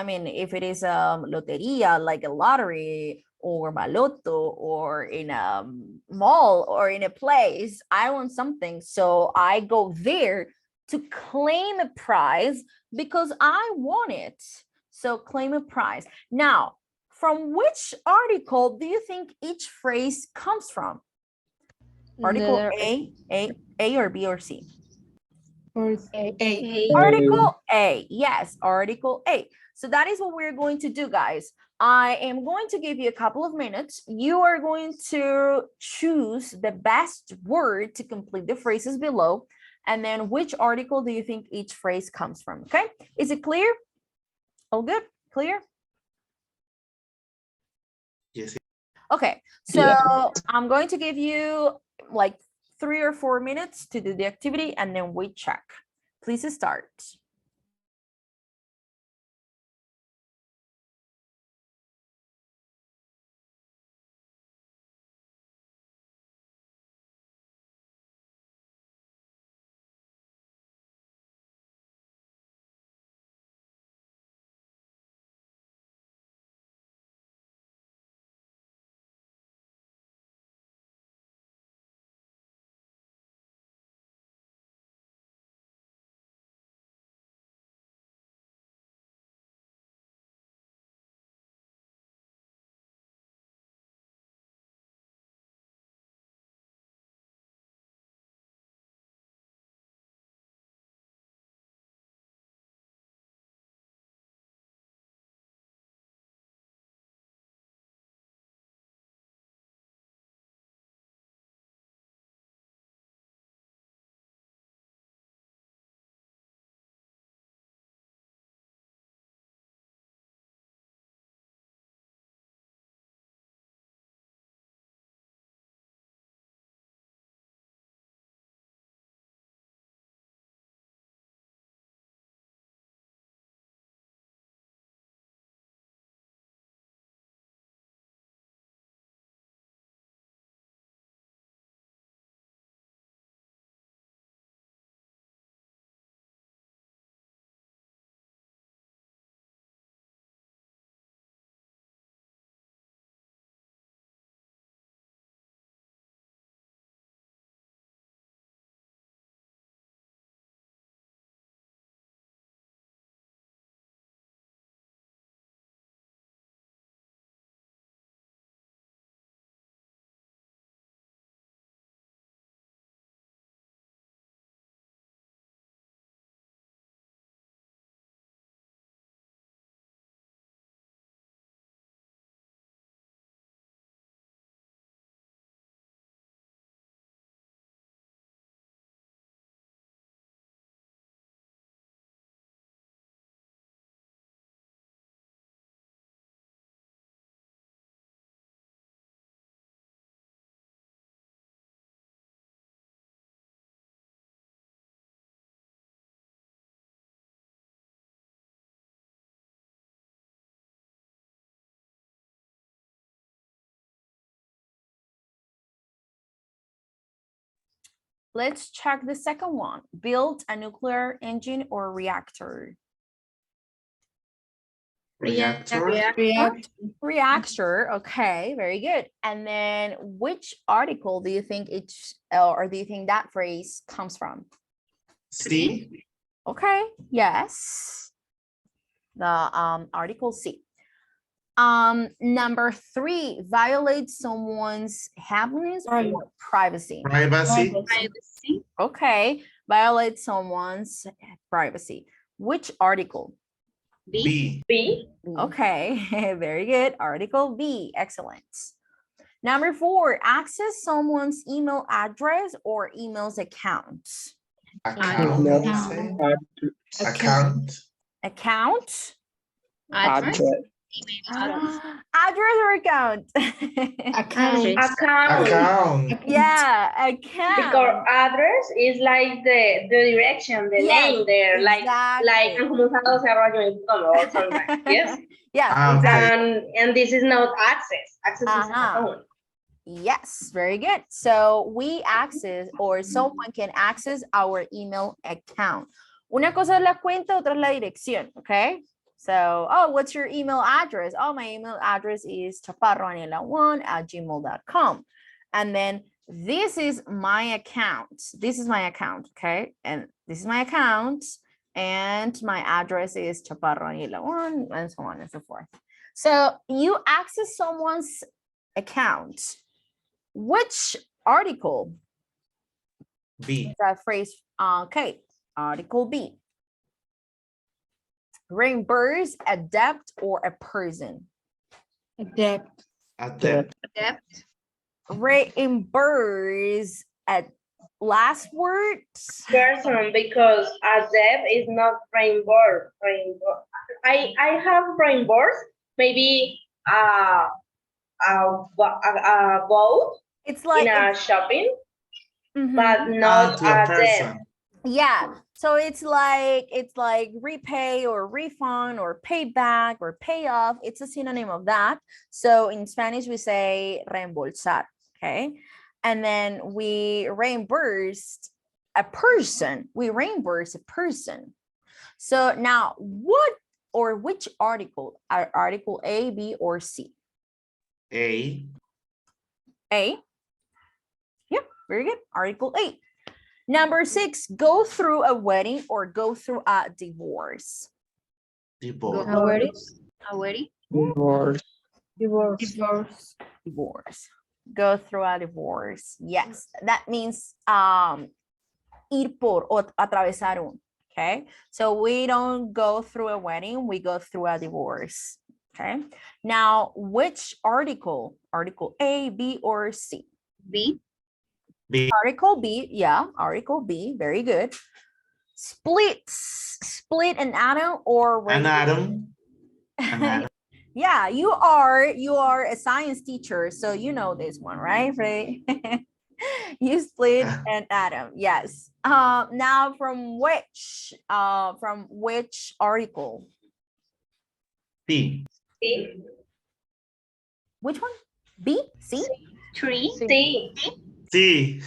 Speaker 1: mean, if it is a loteria, like a lottery or baloto, or in a mall or in a place, I want something. So I go there to claim a prize because I want it. So claim a prize. Now, from which article do you think each phrase comes from? Article A or B or C?
Speaker 6: A.
Speaker 1: Article A, yes, Article A. So that is what we're going to do, guys. I am going to give you a couple of minutes. You are going to choose the best word to complete the phrases below. And then which article do you think each phrase comes from, okay? Is it clear? All good? Clear?
Speaker 2: Yes.
Speaker 1: Okay, so I'm going to give you like 3 or 4 minutes to do the activity, and then we check. Please start. Let's check the second one. Build a nuclear engine or reactor.
Speaker 2: Reactor.
Speaker 1: Reactor. Okay, very good. And then which article do you think it's, or do you think that phrase comes from?
Speaker 2: C.
Speaker 1: Okay, yes. The article C. Number 3, violate someone's happiness or privacy.
Speaker 2: Privacy.
Speaker 1: Okay, violate someone's privacy. Which article?
Speaker 2: B.
Speaker 3: B.
Speaker 1: Okay, very good. Article B, excellent. Number 4, access someone's email address or email's account.
Speaker 2: Account. I would say. Account.
Speaker 1: Account?
Speaker 5: Address.
Speaker 1: Address or account?
Speaker 6: Account.
Speaker 2: Account.
Speaker 1: Yeah,
Speaker 3: Because
Speaker 1: account.
Speaker 3: address is like the direction, the
Speaker 1: Yes,
Speaker 3: name there,
Speaker 1: exactly.
Speaker 3: like or something. Yes.
Speaker 1: Yes,
Speaker 2: Ah,
Speaker 1: exactly.
Speaker 3: And this is not access. Access is account.
Speaker 1: Yes, very good. So we access, or someone can access our email account. Una cosa es la cuenta, otra es la dirección, okay? So, oh, what's your email address? Oh, my email address is chaparroaniela1@gmail.com. And then this is my account. This is my account, okay? And this is my account. And my address is chaparroaniela1, and so on and so forth. So you access someone's account. Which article?
Speaker 2: B.
Speaker 1: That phrase, okay, article B. Reimburse a debt or a person.
Speaker 6: Debt.
Speaker 2: Adept.
Speaker 1: Reimburse at last words.
Speaker 3: Person, because a debt is not reimbursed. I have reimbursed maybe a boat
Speaker 1: It's like
Speaker 3: in a shopping,
Speaker 1: Mhm.
Speaker 3: but not
Speaker 2: To a
Speaker 3: a debt.
Speaker 2: person.
Speaker 1: Yeah, so it's like repay or refund or pay back or pay off. It's a synonym of that. So in Spanish we say reembolsar, okay? And then we reimbursed a person. We reimburse a person. So now what or which article are article A, B, or C?
Speaker 2: A.
Speaker 1: A. Yep, very good. Article A. Number 6, go through a wedding or go through a divorce.
Speaker 2: Divorce.
Speaker 5: A wedding?
Speaker 1: Divorce. Go through a divorce. Yes, that means ir por o atravesar un. Okay, so we don't go through a wedding, we go through a divorce. Okay, now which article? Article A, B, or C?
Speaker 5: B.
Speaker 2: B.
Speaker 1: Article B, yeah, article B, very good. Split an atom or
Speaker 2: An atom. An atom.
Speaker 1: Yeah, you are a science teacher, so you know this one, right? You split an atom, yes. Now from which article?
Speaker 2: C.
Speaker 3: C.
Speaker 1: Which one? B? C?
Speaker 5: 3.
Speaker 3: C.
Speaker 2: C.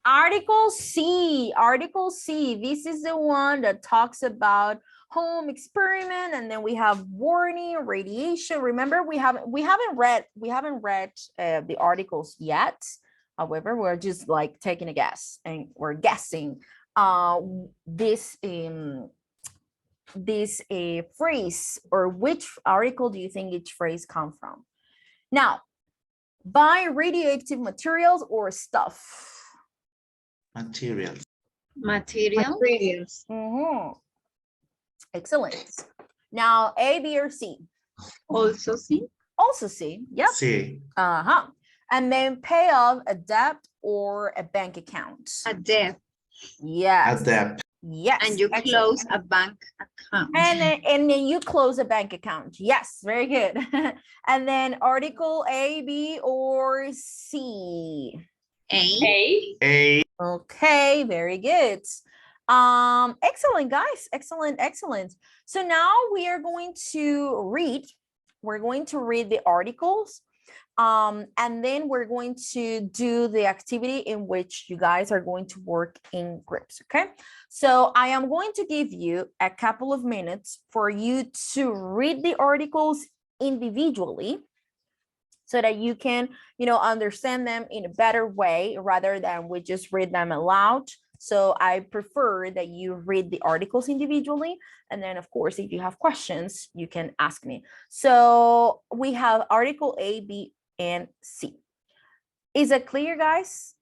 Speaker 1: Article C. Article C. This is the one that talks about home experiment, and then we have warning, radiation. Remember, we haven't read the articles yet. However, we're just like taking a guess, and we're guessing this phrase, or which article do you think each phrase come from? Now, buy radioactive materials or stuff.
Speaker 2: Materials.
Speaker 5: Materials.
Speaker 1: Mhm. Excellent. Now, A, B, or C?
Speaker 5: Also C.
Speaker 1: Also C. Yep.
Speaker 2: C.
Speaker 1: Uh-huh. And then pay off a debt or a bank account.
Speaker 5: A debt.
Speaker 1: Yes.
Speaker 2: Adept.
Speaker 1: Yes.
Speaker 5: And you
Speaker 1: Excellent.
Speaker 5: close a bank account.
Speaker 1: And then you close a bank account. Yes, very good. And then article A, B, or C?
Speaker 5: A.
Speaker 2: A.
Speaker 1: Okay, very good. Excellent, guys. Excellent. So now we are going to read the articles. And then we're going to do the activity in which you guys are going to work in groups, okay? So I am going to give you a couple of minutes for you to read the articles individually so that you can, understand them in a better way rather than we just read them aloud. So I prefer that you read the articles individually. And then of course, if you have questions, you can ask me. So we have article A, B, and C. Is it clear, guys?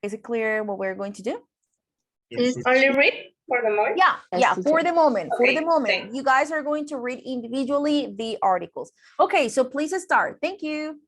Speaker 1: Is it clear what we're going to do?
Speaker 2: Yes,
Speaker 3: Only read for the moment?
Speaker 1: Yeah, for the moment,
Speaker 3: Okay, thanks.
Speaker 1: you guys are going to read individually the articles. Okay, so please start. Thank you.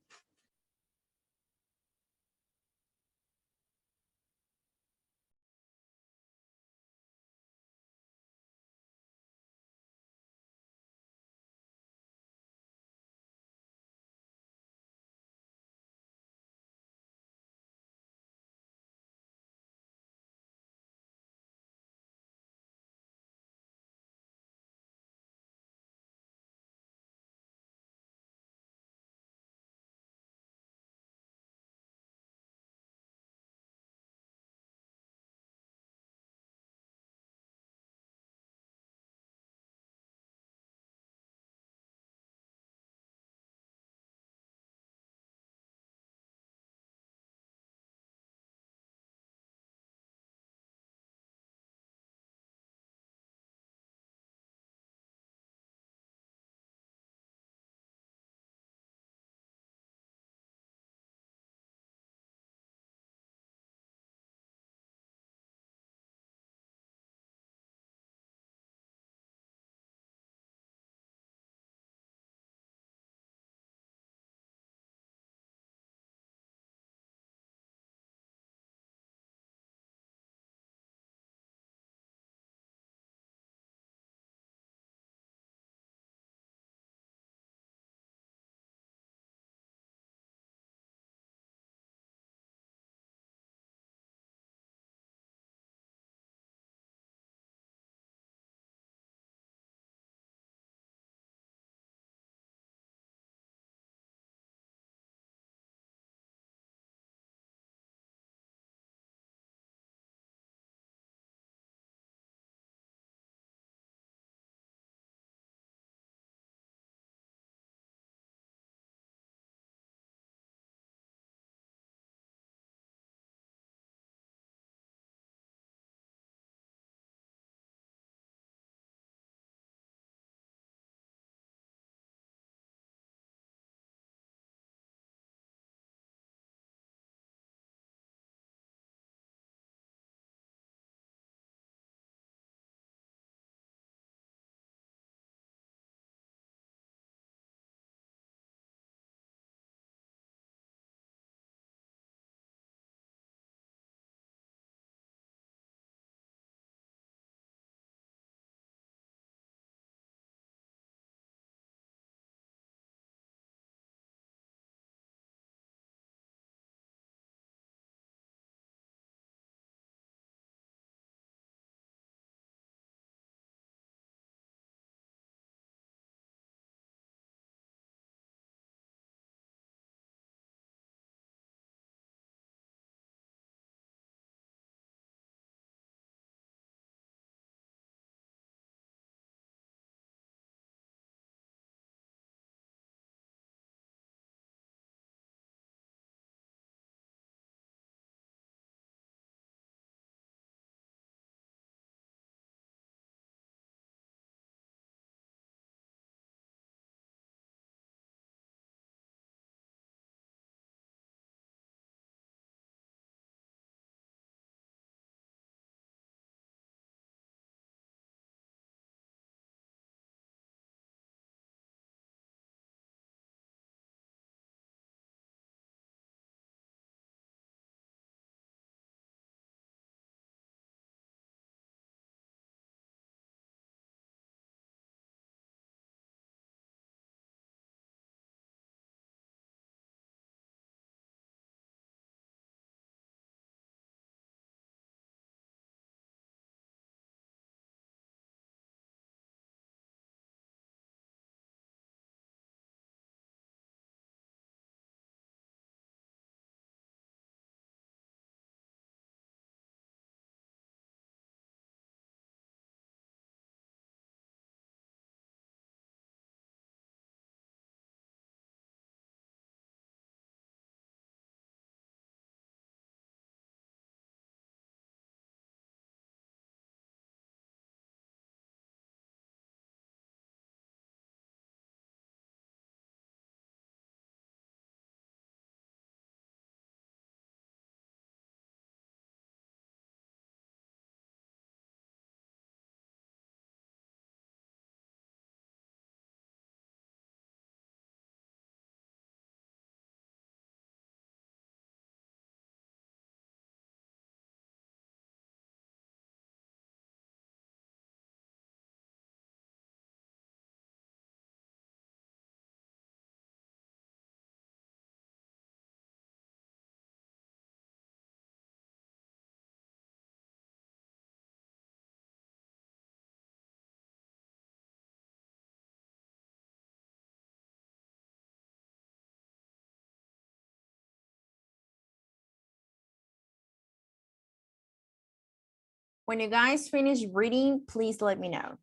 Speaker 1: When you guys finish reading, please let me know.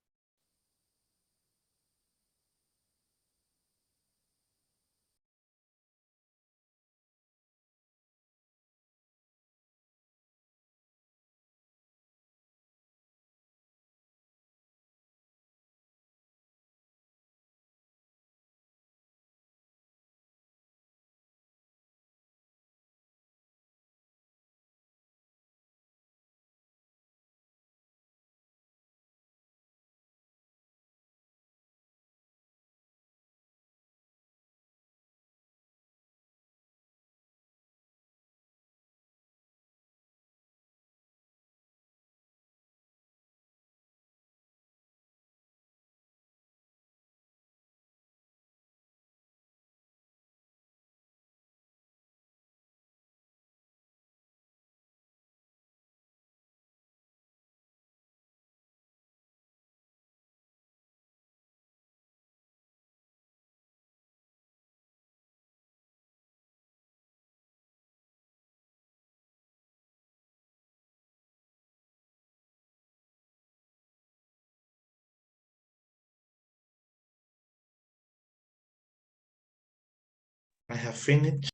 Speaker 2: I have finished.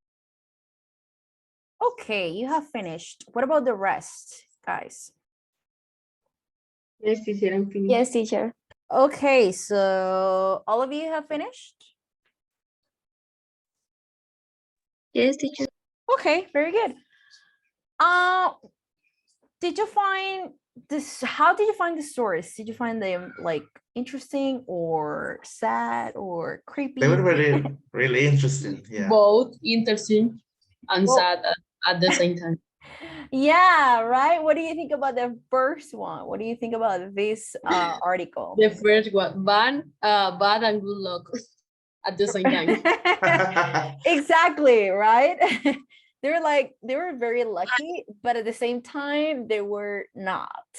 Speaker 1: Okay, you have finished. What about the rest, guys?
Speaker 6: Yes, teacher, I'm finished.
Speaker 7: Yes, teacher.
Speaker 1: Okay, so all of you have finished?
Speaker 7: Yes, teacher.
Speaker 1: Okay, very good. Did you find this? How did you find the stories? Did you find them like interesting or sad or creepy?
Speaker 2: They were really interesting. Yeah.
Speaker 6: Both interesting and
Speaker 1: Well-
Speaker 6: sad at the same time.
Speaker 1: Yeah, right. What do you think about the first one? What do you think about this article?
Speaker 6: The first one, bad and good luck at the same time.
Speaker 1: Exactly, right? They were very lucky, but at the same time, they were not.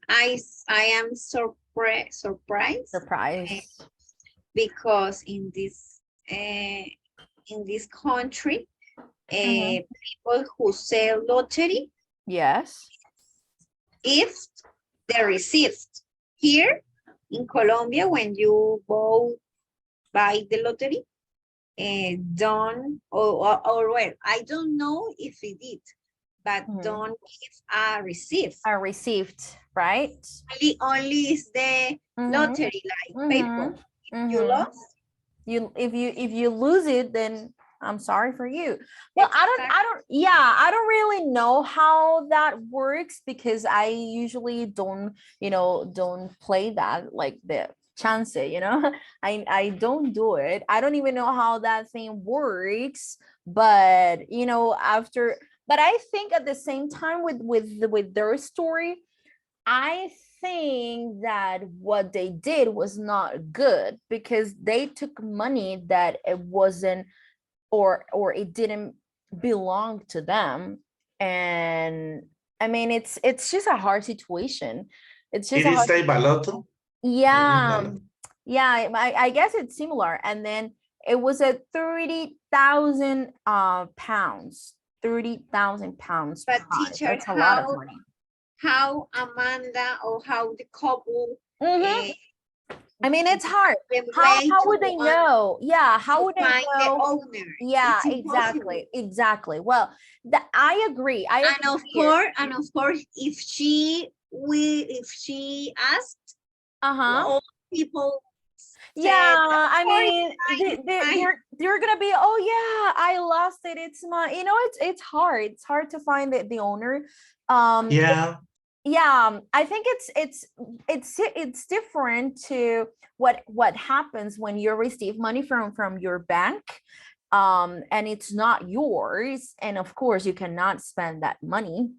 Speaker 5: I am surprised
Speaker 1: Surprise.
Speaker 5: because in this country,
Speaker 1: Mhm.
Speaker 5: people who sell lottery,
Speaker 1: Yes.
Speaker 5: if they received here in Colombia, when you go buy the lottery, don't or well, I don't know if it did, but
Speaker 1: Mhm.
Speaker 5: don't give a receipt.
Speaker 1: Are received, right?
Speaker 5: Only is the
Speaker 1: Mhm.
Speaker 5: lottery like paper. If you
Speaker 1: Mhm.
Speaker 5: lost,
Speaker 1: If you lose it, then I'm sorry for you. Well, I don't really know how that works because I usually don't play that like the chance, I don't do it. I don't even know how that thing works, but but I think at the same time with their story, I think that what they did was not good because they took money that it wasn't or it didn't belong to them. And I mean it's just a hard situation. It's just
Speaker 2: It is like Baloto.
Speaker 1: yeah. Yeah, I guess it's similar. And then it was at 30,000 pounds. 30,000 pounds.
Speaker 5: but
Speaker 1: prize.
Speaker 5: teacher,
Speaker 1: That's a lot of money.
Speaker 5: how Amanda or how the couple
Speaker 1: Mhm. I mean, it's hard.
Speaker 5: the
Speaker 1: How
Speaker 5: way
Speaker 1: would they know? Yeah, how
Speaker 5: to
Speaker 1: would they
Speaker 5: find the
Speaker 1: know?
Speaker 5: owner?
Speaker 1: Yeah,
Speaker 5: It's impossible.
Speaker 1: exactly. Well, I agree.
Speaker 5: And
Speaker 1: agree
Speaker 5: of
Speaker 1: here.
Speaker 5: course, if she asked,
Speaker 1: Uh-huh.
Speaker 5: all people
Speaker 1: Yeah, I mean,
Speaker 5: mine.
Speaker 1: they're gonna be, oh yeah, I lost it. It's my, it's hard. It's hard to find the owner.
Speaker 2: Yeah.
Speaker 1: Yeah, I think it's different to what happens when you receive money from your bank, and it's not yours, and of course you cannot spend that money.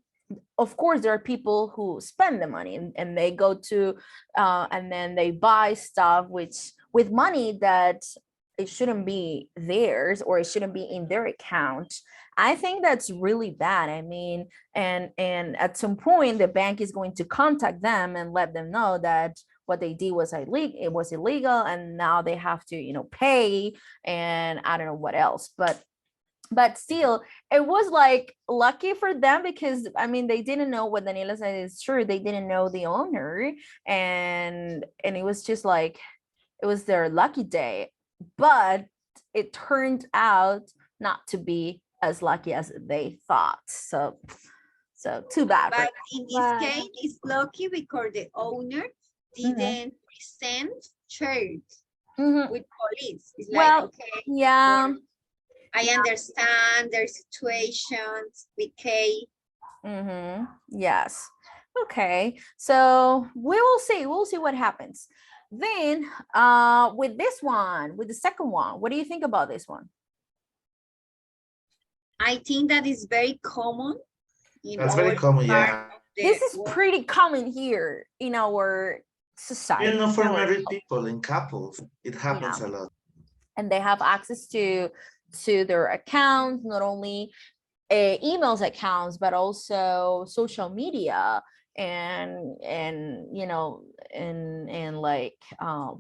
Speaker 1: Of course there are people who spend the money and they go to and then they buy stuff which with money that it shouldn't be theirs or it shouldn't be in their account. I think that's really bad. I mean, and at some point the bank is going to contact them and let them know that what they did was illegal, it was illegal, and now they have to pay, and I don't know what else. But but still it was like lucky for them, because I mean they didn't know what Daniela said is true. They didn't know the owner, and it was just like it was their lucky day. But it turned out not to be as lucky as they thought. So too bad.
Speaker 5: But in this case, it's lucky because the owner didn't present charge with police. It's like, okay,
Speaker 1: yeah,
Speaker 5: I understand their situations, okay.
Speaker 1: yes. Okay, so we'll see what happens. Then with this one, with the second one, what do you think about this one?
Speaker 5: I think that is very common.
Speaker 2: That's very common, yeah.
Speaker 1: This is pretty common here in our society.
Speaker 2: You know, for married people and couples, it happens a lot.
Speaker 1: And they have access to their accounts, not only emails accounts, but also social media and you know, and like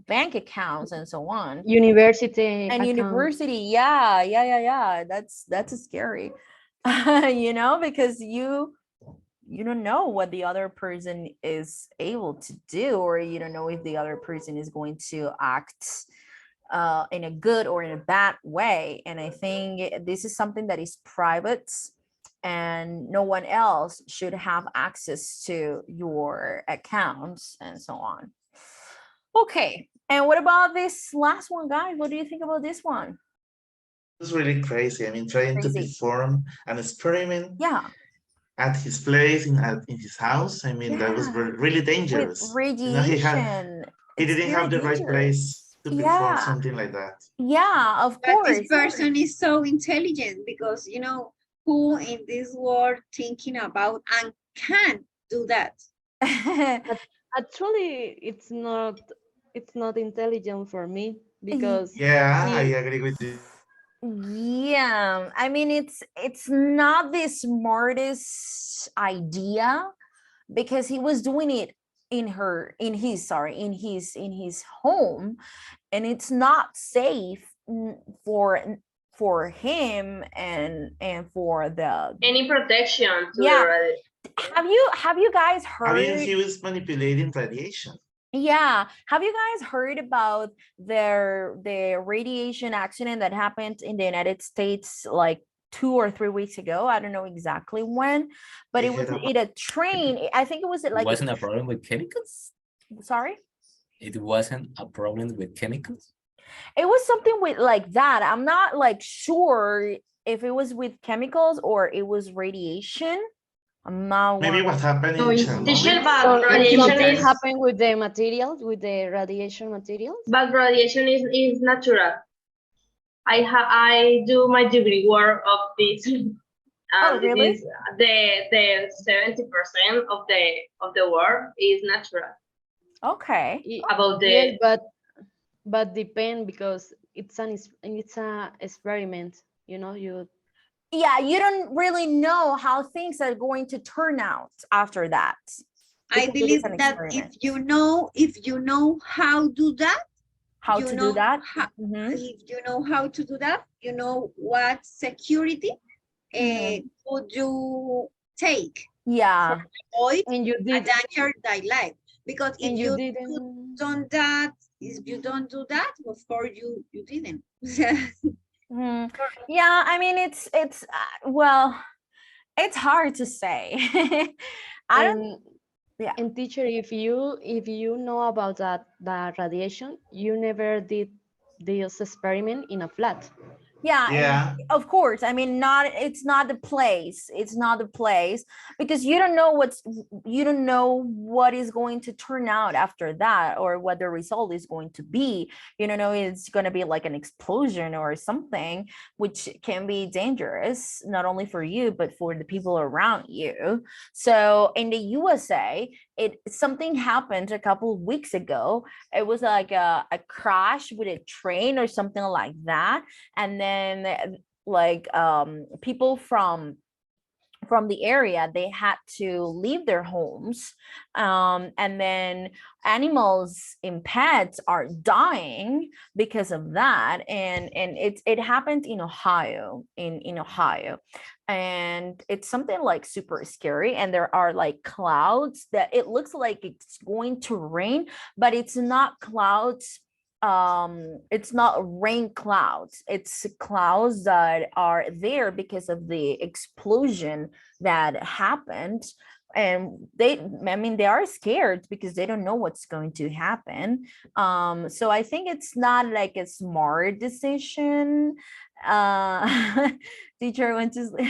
Speaker 1: bank accounts and so on.
Speaker 6: University
Speaker 1: And
Speaker 6: account.
Speaker 1: university, yeah. That's scary. You know, because you don't know what the other person is able to do, or you don't know if the other person is going to act in a good or in a bad way. And I think this is something that is private, and no one else should have access to your accounts and so on. Okay, and what about this last one, guys? What do you think about this one?
Speaker 2: It's really crazy. I mean, trying to perform an experiment at his place, in his house. I mean, that was really dangerous.
Speaker 1: With radiation.
Speaker 2: You know, he didn't have the right place to perform something like that.
Speaker 1: Yeah, of course.
Speaker 5: This person is so intelligent, because, you know, who in this world thinking about and can do that?
Speaker 6: Actually, it's not intelligent for me, because
Speaker 2: I agree with you.
Speaker 1: Yeah, I mean, it's not the smartest idea, because he was doing it in his home, and it's not safe for him and for the
Speaker 3: any protection to
Speaker 1: have you guys heard?
Speaker 2: I mean, he was manipulating radiation.
Speaker 1: Yeah, have you guys heard about the radiation accident that happened in the United States like 2 or 3 weeks ago? I don't know exactly when, but it was in a train. I think it was like
Speaker 10: it wasn't a problem with chemicals.
Speaker 1: Sorry?
Speaker 10: It wasn't a problem with chemicals.
Speaker 1: It was something with like that. I'm not like sure if it was with chemicals or it was radiation.
Speaker 2: Maybe what happened in
Speaker 6: something happened with the materials, with the radiation materials.
Speaker 3: But radiation is natural. I do my degree work of this.
Speaker 1: Really?
Speaker 3: This, the 70% of the work is natural.
Speaker 1: Okay.
Speaker 3: About the
Speaker 6: but depend, because it's an experiment. You know, you
Speaker 1: don't really know how things are going to turn out after that.
Speaker 5: I believe that if you know how to do that, if you know how to do that, you know what security would you take
Speaker 1: for
Speaker 5: avoid
Speaker 6: and you did
Speaker 5: danger thy life. Because if you don't do that, of course you didn't.
Speaker 1: Yeah, I mean it's well, it's hard to say. I don't. Yeah.
Speaker 6: And teacher, if you know about that radiation, you never did this experiment in a flat.
Speaker 1: Yeah. Of course. I mean, it's not the place. It's not the place, because you don't know what is going to turn out after that, or what the result is going to be. You don't know, it's going to be like an explosion or something, which can be dangerous, not only for you, but for the people around you. So in the USA, something happened a couple of weeks ago. It was like a crash with a train or something like that. And then like people from from the area, they had to leave their homes, and then animals and pets are dying because of that, and it happened in Ohio, in Ohio, and it's something like super scary, and there are like clouds that it looks like it's going to rain, but it's not clouds. It's not rain clouds, it's clouds that are there because of the explosion that happened, and they are scared because they don't know what's going to happen. So I think it's not like a smart decision. Teacher went to sleep.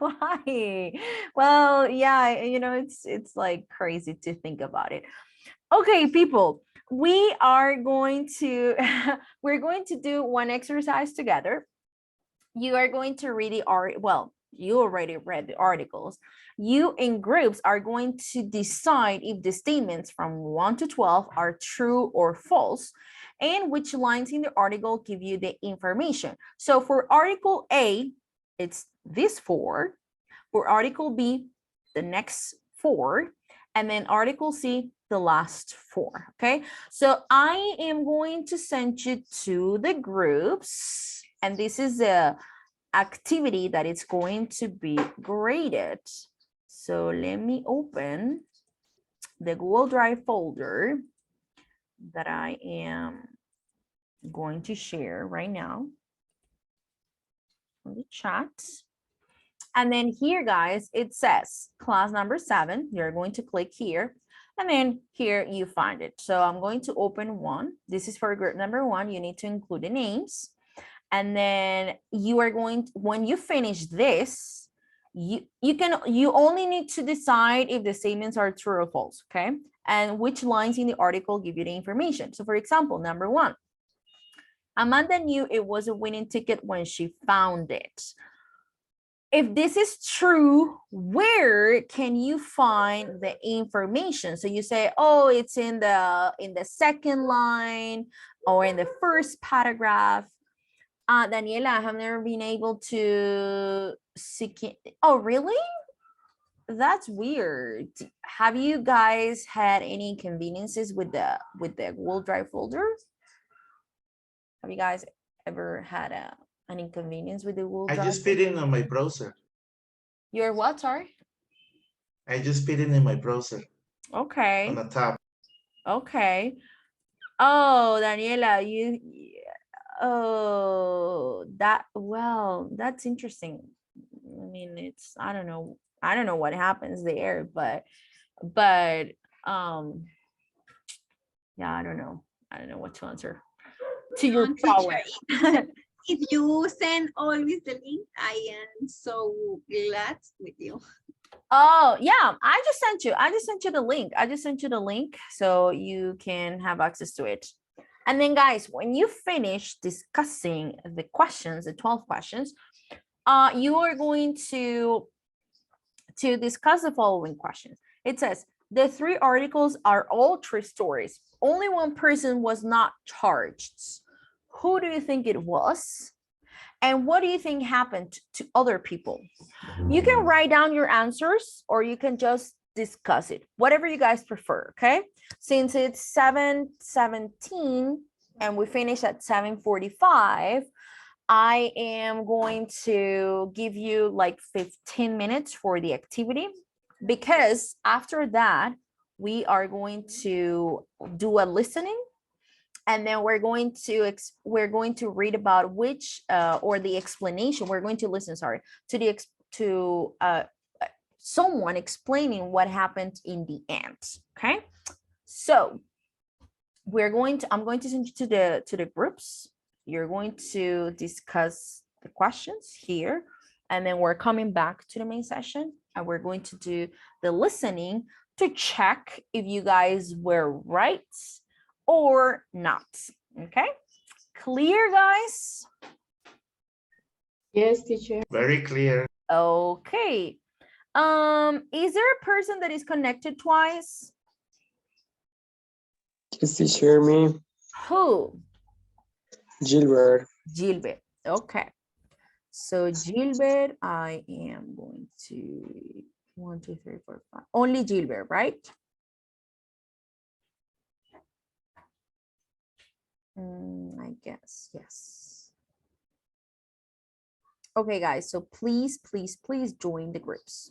Speaker 1: Why? Well, yeah, it's like crazy to think about it. Okay, people, we are going to we're going to do one exercise together. You are going to read the art. Well, you already read the articles. You in groups are going to decide if the statements from 1 to 12 are true or false, and which lines in the article give you the information. So for article A, it's this 4. For article B, the next 4, and then article C, the last 4. Okay, so I am going to send you to the groups, and this is the activity that is going to be graded. So let me open the Google Drive folder that I am going to share right now on the chat. And then here, guys, it says class number 7. You're going to click here, and then here you find it. So I'm going to open one. This is for group number 1. You need to include the names. And then you are going to, when you finish this, you only need to decide if the statements are true or false, okay? And which lines in the article give you the information. So for example, number 1, Amanda knew it was a winning ticket when she found it. If this is true, where can you find the information? So you say, oh, it's in the second line or in the first paragraph. Daniela, I have never been able to seek it. Oh, really? That's weird. Have you guys had any inconveniences with the Google Drive folder? Have you guys ever had an inconvenience with the Google Drive?
Speaker 2: I just put it on my browser.
Speaker 1: You're what, sorry?
Speaker 2: I just put it in my browser.
Speaker 1: Okay.
Speaker 2: On the tab.
Speaker 1: Okay. Oh, Daniela, that's interesting. I mean, I don't know what happens there, but yeah, I don't know what to answer to your problem.
Speaker 5: If you send always the link, I am so glad with you.
Speaker 1: Oh yeah, I just sent you the link. So you can have access to it. And then guys, when you finish discussing the questions, the 12 questions, you are going to discuss the following questions. It says, the 3 articles are all true stories. Only one person was not charged. Who do you think it was? And what do you think happened to other people? You can write down your answers, or you can just discuss it, whatever you guys prefer, okay? Since it's 7:17 and we finish at 7:45, I am going to give you like 15 minutes for the activity, because after that, we are going to do a listening, and then we're going to read about which or the explanation. We're going to listen, sorry, to someone explaining what happened in the end. Okay, so I'm going to send you to the groups. You're going to discuss the questions here, and then we're coming back to the main session, and we're going to do the listening to check if you guys were right or not. Okay, clear, guys?
Speaker 3: Yes, teacher.
Speaker 2: Very clear.
Speaker 1: Okay. Is there a person that is connected twice?
Speaker 11: Yes, teacher, me.
Speaker 1: Who?
Speaker 11: Gilbert.
Speaker 1: Gilbert. Okay. So Gilbert, I am going to 1, 2, 3, 4, 5. Only Gilbert, right? I guess, yes. Okay, guys, so please, please, please join the groups.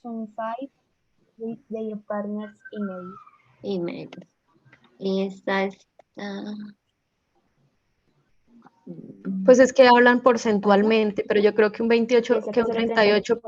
Speaker 7: confide with their partner's email. Esta está...
Speaker 6: Pues es que hablan porcentualmente, pero yo creo que un 28, que un 38.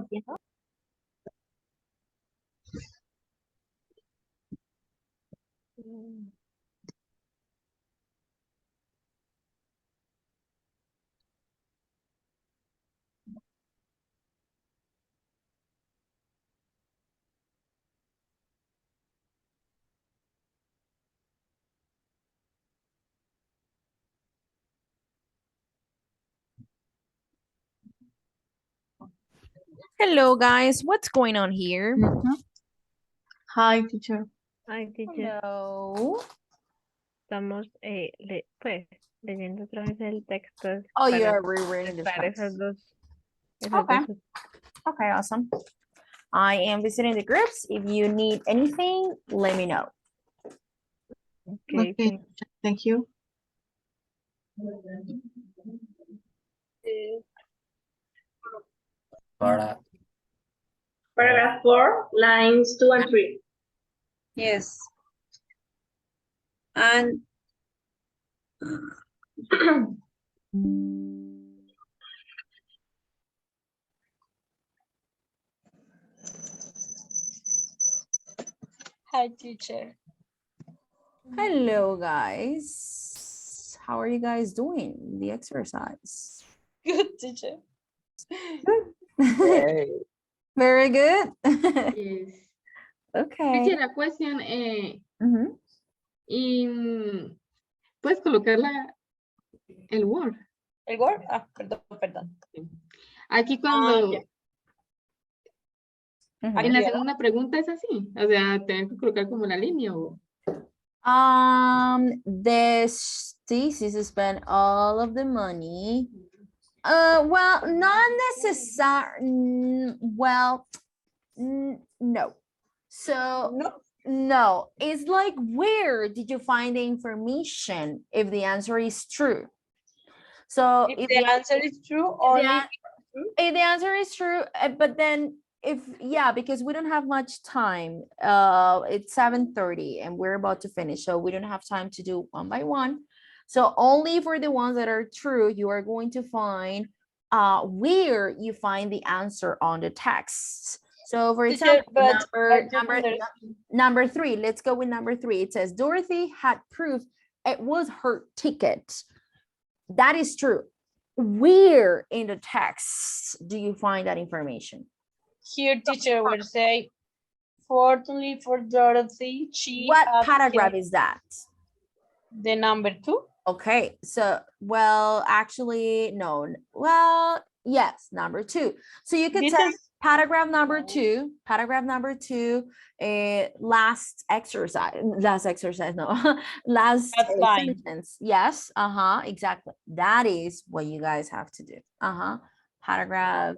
Speaker 1: Hello, guys. What's going on here?
Speaker 3: Hi, teacher.
Speaker 11: Ay, teacher,
Speaker 1: Hello.
Speaker 11: estamos pues leyendo otra vez el texto
Speaker 1: Oh, you
Speaker 11: para
Speaker 1: are rereading the
Speaker 11: para
Speaker 1: text.
Speaker 11: esas
Speaker 1: Okay.
Speaker 11: dos.
Speaker 1: Okay, awesome. I am visiting the groups. If you need anything, let me know.
Speaker 11: Okay,
Speaker 3: Thank you.
Speaker 10: Para
Speaker 3: Paragraph 4, lines 2 and 3.
Speaker 5: Yes. And hi, teacher.
Speaker 1: Hello, guys. How are you guys doing? The exercise.
Speaker 5: Good, teacher.
Speaker 1: Good. Very good.
Speaker 11: Yes.
Speaker 1: Okay.
Speaker 11: Teacher, a question, ¿puedes colocar el Word?
Speaker 5: ¿El Word? Ah, perdón.
Speaker 11: Aquí cuando,
Speaker 1: Ujú.
Speaker 11: en la segunda pregunta es así, o sea, tengo que colocar como la línea o...
Speaker 1: This thesis spent all of the money. Well, not necessarily. Well, no. So no, it's like, where did you find the information if the answer is true? So
Speaker 5: If the answer is true, only
Speaker 1: if the answer is true, but then because we don't have much time. It's 7:30 and we're about to finish, so we don't have time to do one by one. So only for the ones that are true, you are going to find where you find the answer on the text. So for example, number 3, let's go with number 3. It says Dorothy had proof it was her ticket. That is true. Where in the text do you find that information?
Speaker 5: Here, teacher will say, fortunately for Dorothy,
Speaker 1: what paragraph is that?
Speaker 5: The number 2.
Speaker 1: Okay, so, well, actually, no. Well, yes, number 2. So you could say paragraph number 2, last sentence. Yes, exactly. That is what you guys have to do. Paragraph.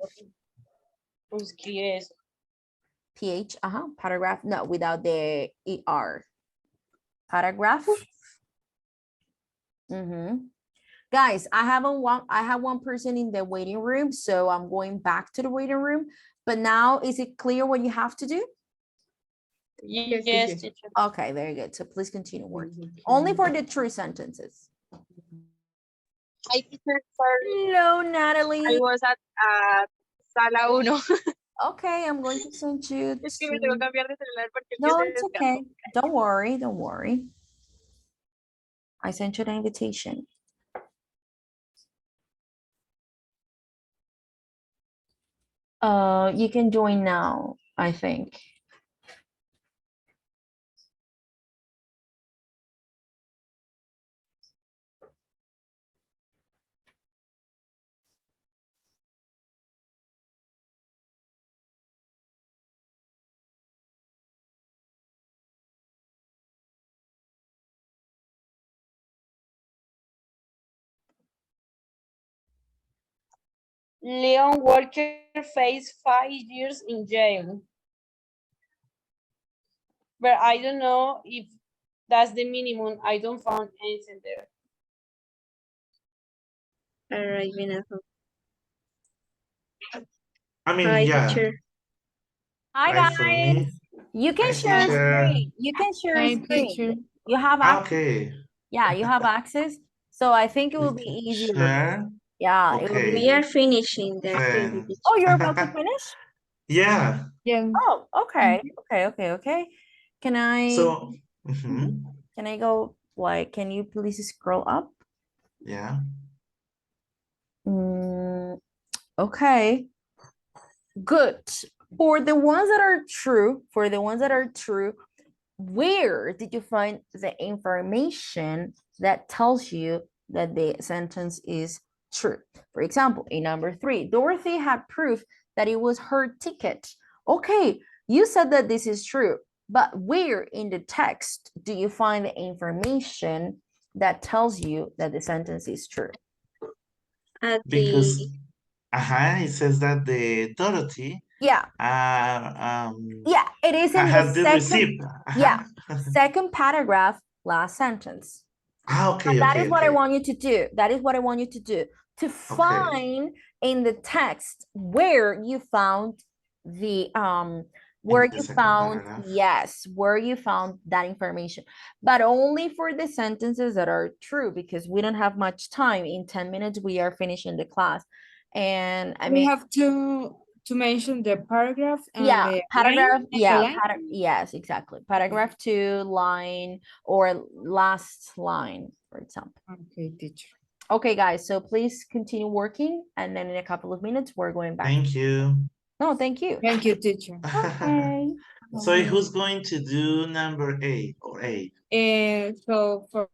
Speaker 1: PH, paragraph, no, without the ER. Paragraph. Guys, I have one person in the waiting room, so I'm going back to the waiting room. But now, is it clear what you have to do?
Speaker 5: Yes, teacher.
Speaker 1: Okay, very good. So please continue working. Only for the true sentences.
Speaker 5: Hi, teacher. Sorry.
Speaker 1: Hello, Natalie.
Speaker 5: I was at sala 1.
Speaker 1: Okay, I'm going to send you.
Speaker 5: Es que me tengo que cambiar de celular porque
Speaker 1: No, it's okay. Don't worry. I sent you the invitation. You can join now, I think.
Speaker 5: Leon Walker faced 5 years in jail. But I don't know if that's the minimum. I don't find anything there.
Speaker 7: All right, Vanessa.
Speaker 2: I mean,
Speaker 7: Hi,
Speaker 2: yeah.
Speaker 7: teacher.
Speaker 1: Hi
Speaker 2: Right for
Speaker 1: guys.
Speaker 2: me.
Speaker 1: You can
Speaker 2: Hi,
Speaker 1: share a
Speaker 2: teacher.
Speaker 1: screen. You can share a
Speaker 7: Hi,
Speaker 1: screen.
Speaker 7: teacher.
Speaker 1: You have
Speaker 2: Ah,
Speaker 1: access.
Speaker 2: okay.
Speaker 1: Yeah, you have access. So I think it
Speaker 2: We
Speaker 1: will be
Speaker 2: can
Speaker 1: easier.
Speaker 2: share.
Speaker 1: Yeah, it will
Speaker 7: We
Speaker 2: Okay.
Speaker 7: are
Speaker 1: be.
Speaker 7: finishing the activity,
Speaker 2: Then,
Speaker 7: teacher.
Speaker 1: Oh, you're about to finish?
Speaker 2: yeah.
Speaker 7: Yeah.
Speaker 1: Oh, okay. Okay. Can I
Speaker 2: So, mhm,
Speaker 1: can I go like can you please scroll up?
Speaker 2: yeah.
Speaker 1: Mm, okay. Good. For the ones that are true, where did you find the information that tells you that the sentence is true? For example, in number 3, Dorothy had proof that it was her ticket. Okay, you said that this is true, but where in the text do you find the information that tells you that the sentence is true?
Speaker 7: At the
Speaker 2: Because it says that the Dorothy
Speaker 1: Yeah. Yeah, it is in the
Speaker 2: had the
Speaker 1: second,
Speaker 2: receipt.
Speaker 1: yeah, second paragraph, last sentence.
Speaker 2: Okay,
Speaker 1: That is
Speaker 2: okay,
Speaker 1: what I
Speaker 2: okay.
Speaker 1: want you to do. That is what I want you to do. To
Speaker 2: Okay.
Speaker 1: find in the text where you found the
Speaker 2: In
Speaker 1: where
Speaker 2: the
Speaker 1: you
Speaker 2: second
Speaker 1: found,
Speaker 2: paragraph.
Speaker 1: yes, where you found that information, but only for the sentences that are true, because we don't have much time. In 10 minutes we are finishing the class, and I
Speaker 7: we
Speaker 1: mean,
Speaker 7: have to mention the paragraph and
Speaker 1: yeah,
Speaker 7: the
Speaker 1: paragraph,
Speaker 7: line.
Speaker 1: yeah,
Speaker 7: Line.
Speaker 1: yes, exactly, paragraph 2 line or last line, for example.
Speaker 7: Okay, teacher.
Speaker 1: Okay, guys, so please continue working, and then in a couple of minutes we're going back.
Speaker 2: Thank you.
Speaker 1: No, thank you.
Speaker 7: Thank you, teacher.
Speaker 1: Okay.
Speaker 2: So who's going to do number 8 or 8?
Speaker 7: So for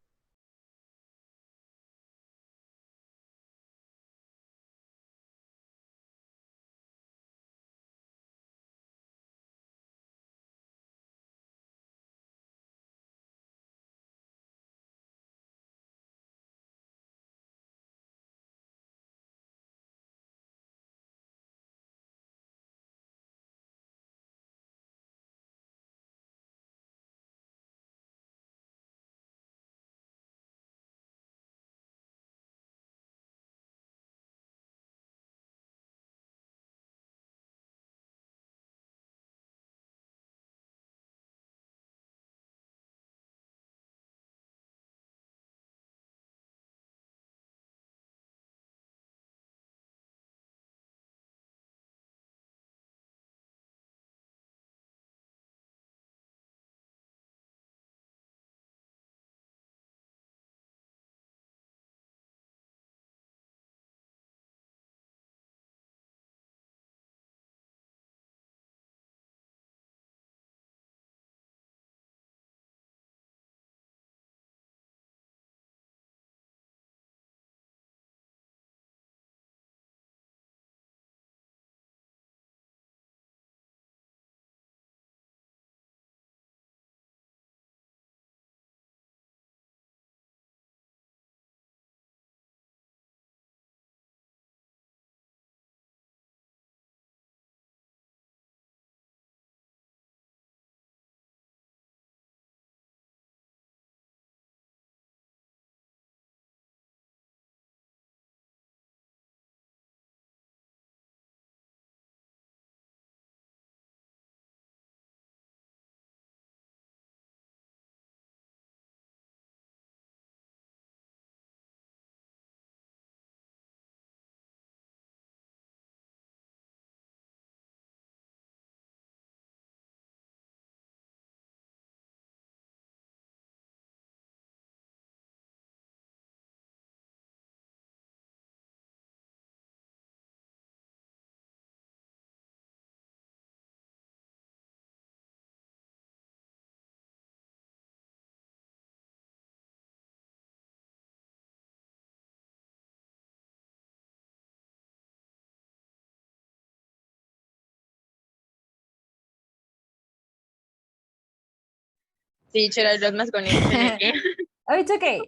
Speaker 7: teacher, I lost my connection again.
Speaker 1: Oh, it's okay.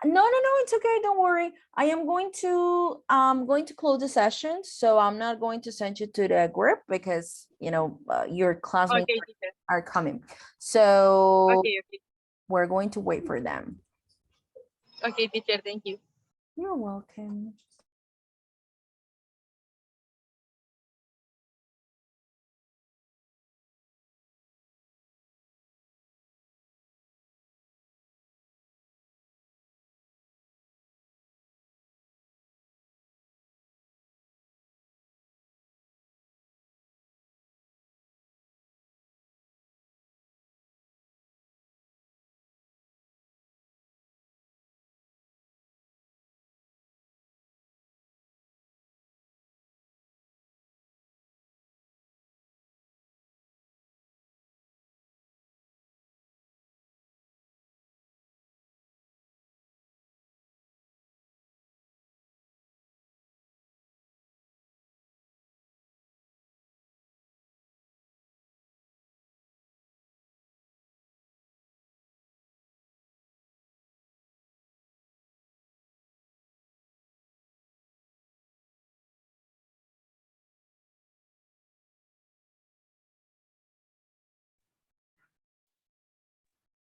Speaker 1: No, it's okay. Don't worry. I am going to close the session, so I'm not going to send you to the group because your classmates
Speaker 7: Okay, teacher.
Speaker 1: are coming. So
Speaker 7: Okay, okay.
Speaker 1: we're going to wait for them.
Speaker 7: Okay, teacher, thank you.
Speaker 1: You're welcome.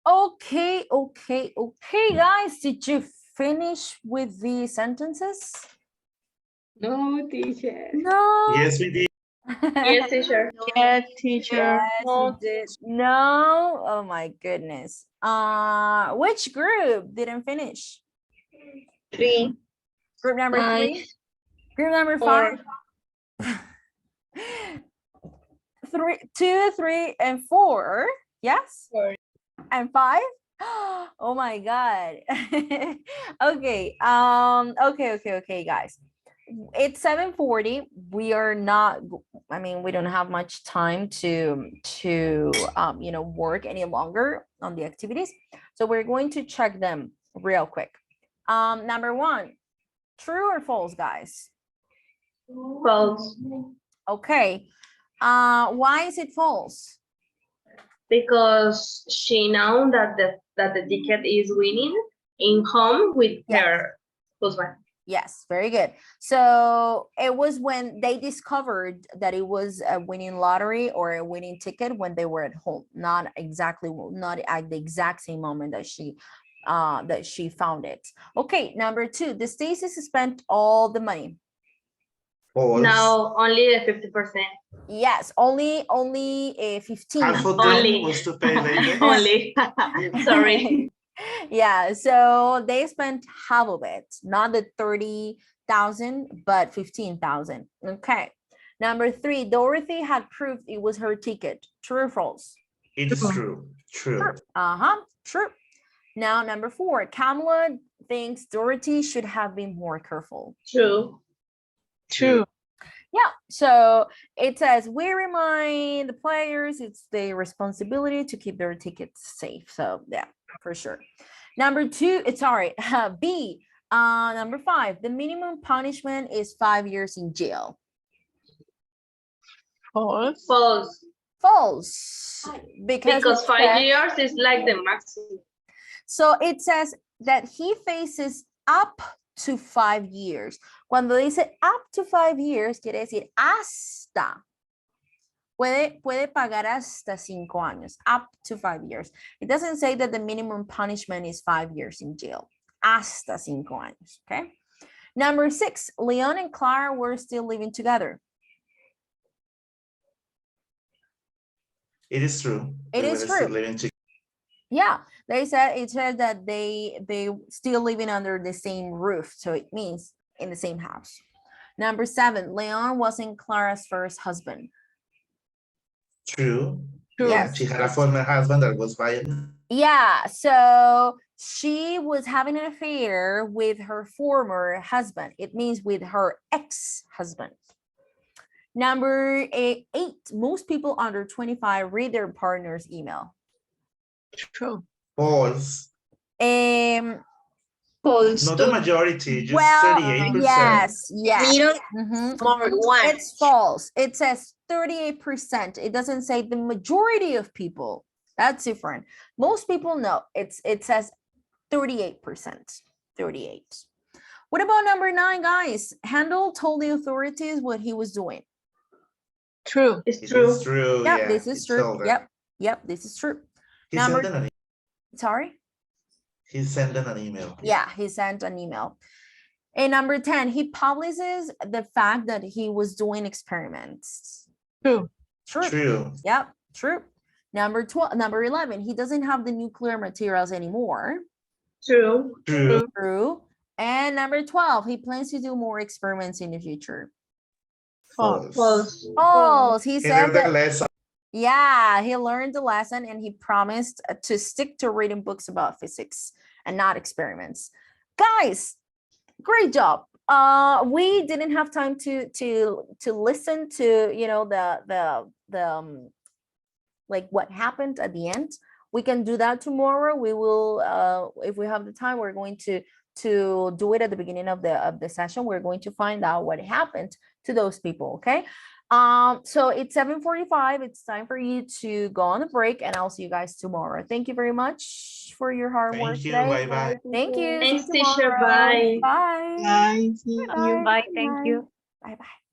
Speaker 1: Okay, guys. Did you finish with the sentences?
Speaker 7: No, teacher.
Speaker 1: No.
Speaker 2: Yes, we did.
Speaker 3: Yes, teacher.
Speaker 7: Yes, teacher.
Speaker 1: Yes, you did. No. Oh my goodness. Which group didn't finish?
Speaker 5: 3.
Speaker 1: Group number 3.
Speaker 7: Nice.
Speaker 1: Group number
Speaker 3: 4.
Speaker 1: 5. 2, 3, and 4. Yes.
Speaker 7: 4.
Speaker 1: And 5. Oh my god. Okay. Okay, guys. It's 7:40. We are not, I mean, we don't have much time to work any longer on the activities. So we're going to check them real quick. Number 1, true or false, guys?
Speaker 3: False.
Speaker 1: Okay. Why is it false?
Speaker 3: Because she knows that the ticket is winning in home with her husband.
Speaker 1: Yes, very good. So it was when they discovered that it was a winning lottery or a winning ticket when they were at home, not at the exact same moment that she found it. Okay, number 2, the Stacy spent all the money.
Speaker 2: False.
Speaker 3: Now only 50%.
Speaker 1: Yes, only 15.
Speaker 2: Half of them was to pay later.
Speaker 3: Only. Sorry.
Speaker 1: Yeah, so they spent half of it, not the 30,000, but 15,000. Okay. Number 3, Dorothy had proved it was her ticket. True or false?
Speaker 2: It is true. True.
Speaker 1: True. Now, number 4, Kamala thinks Dorothy should have been more careful.
Speaker 3: True.
Speaker 7: True.
Speaker 1: Yeah, so it says we remind the players it's their responsibility to keep their tickets safe. So yeah, for sure. Number 2, B. Number 5, the minimum punishment is 5 years in jail.
Speaker 7: False.
Speaker 3: False.
Speaker 1: False.
Speaker 3: Because 5 years is like the maximum.
Speaker 1: So it says that he faces up to 5 years. Cuando dice up to 5 years, quiere decir hasta. Puede pagar hasta 5 años, up to 5 years. It doesn't say that the minimum punishment is 5 years in jail. Hasta 5 años, okay? Number 6, Leon and Clara were still living together.
Speaker 2: It is true.
Speaker 1: It is true. Yeah, it said that they still living under the same roof, so it means in the same house. Number 7, Leon wasn't Clara's first husband.
Speaker 2: True.
Speaker 1: True.
Speaker 2: Yeah,
Speaker 1: Yes.
Speaker 2: she had a former husband that was violent.
Speaker 1: Yeah, so she was having an affair with her former husband. It means with her ex-husband. Number 8, most people under 25 read their partner's email.
Speaker 7: True.
Speaker 2: False.
Speaker 5: False.
Speaker 2: Not the majority, just
Speaker 1: Well,
Speaker 2: 38%.
Speaker 1: yes.
Speaker 5: More one.
Speaker 1: It's false. It says 38%. It doesn't say the majority of people. That's different. Most people know. It says 38%. 38. What about number 9, guys? Handel told the authorities what he was doing.
Speaker 7: True.
Speaker 3: It's true.
Speaker 2: It's true.
Speaker 1: Yep,
Speaker 2: Yeah,
Speaker 1: this is true. Yep, this is true.
Speaker 2: He sent them an
Speaker 1: Sorry?
Speaker 2: He sent them an email.
Speaker 1: Yeah, he sent an email. And number 10, he publishes the fact that he was doing experiments.
Speaker 7: True.
Speaker 2: True.
Speaker 1: Yep, true. Number 11, he doesn't have the nuclear materials anymore.
Speaker 3: True.
Speaker 1: True. And number 12, he plans to do more experiments in the future.
Speaker 3: False.
Speaker 1: False. He said that.
Speaker 2: Lesson.
Speaker 1: Yeah, he learned the lesson and he promised to stick to reading books about physics and not experiments. Guys, great job. We didn't have time to listen to the like what happened at the end. We can do that tomorrow. We will if we have the time, we're going to do it at the beginning of the session. We're going to find out what happened to those people. Okay. So it's 7:45. It's time for you to go on a break, and I'll see you guys tomorrow. Thank you very much for your hard work today.
Speaker 2: Bye-bye.
Speaker 1: Thank you.
Speaker 3: Thanks,
Speaker 1: See you
Speaker 3: teacher.
Speaker 1: tomorrow.
Speaker 3: Bye.
Speaker 1: Bye.
Speaker 7: Bye. See you.
Speaker 11: Bye. Thank you.
Speaker 1: Bye bye.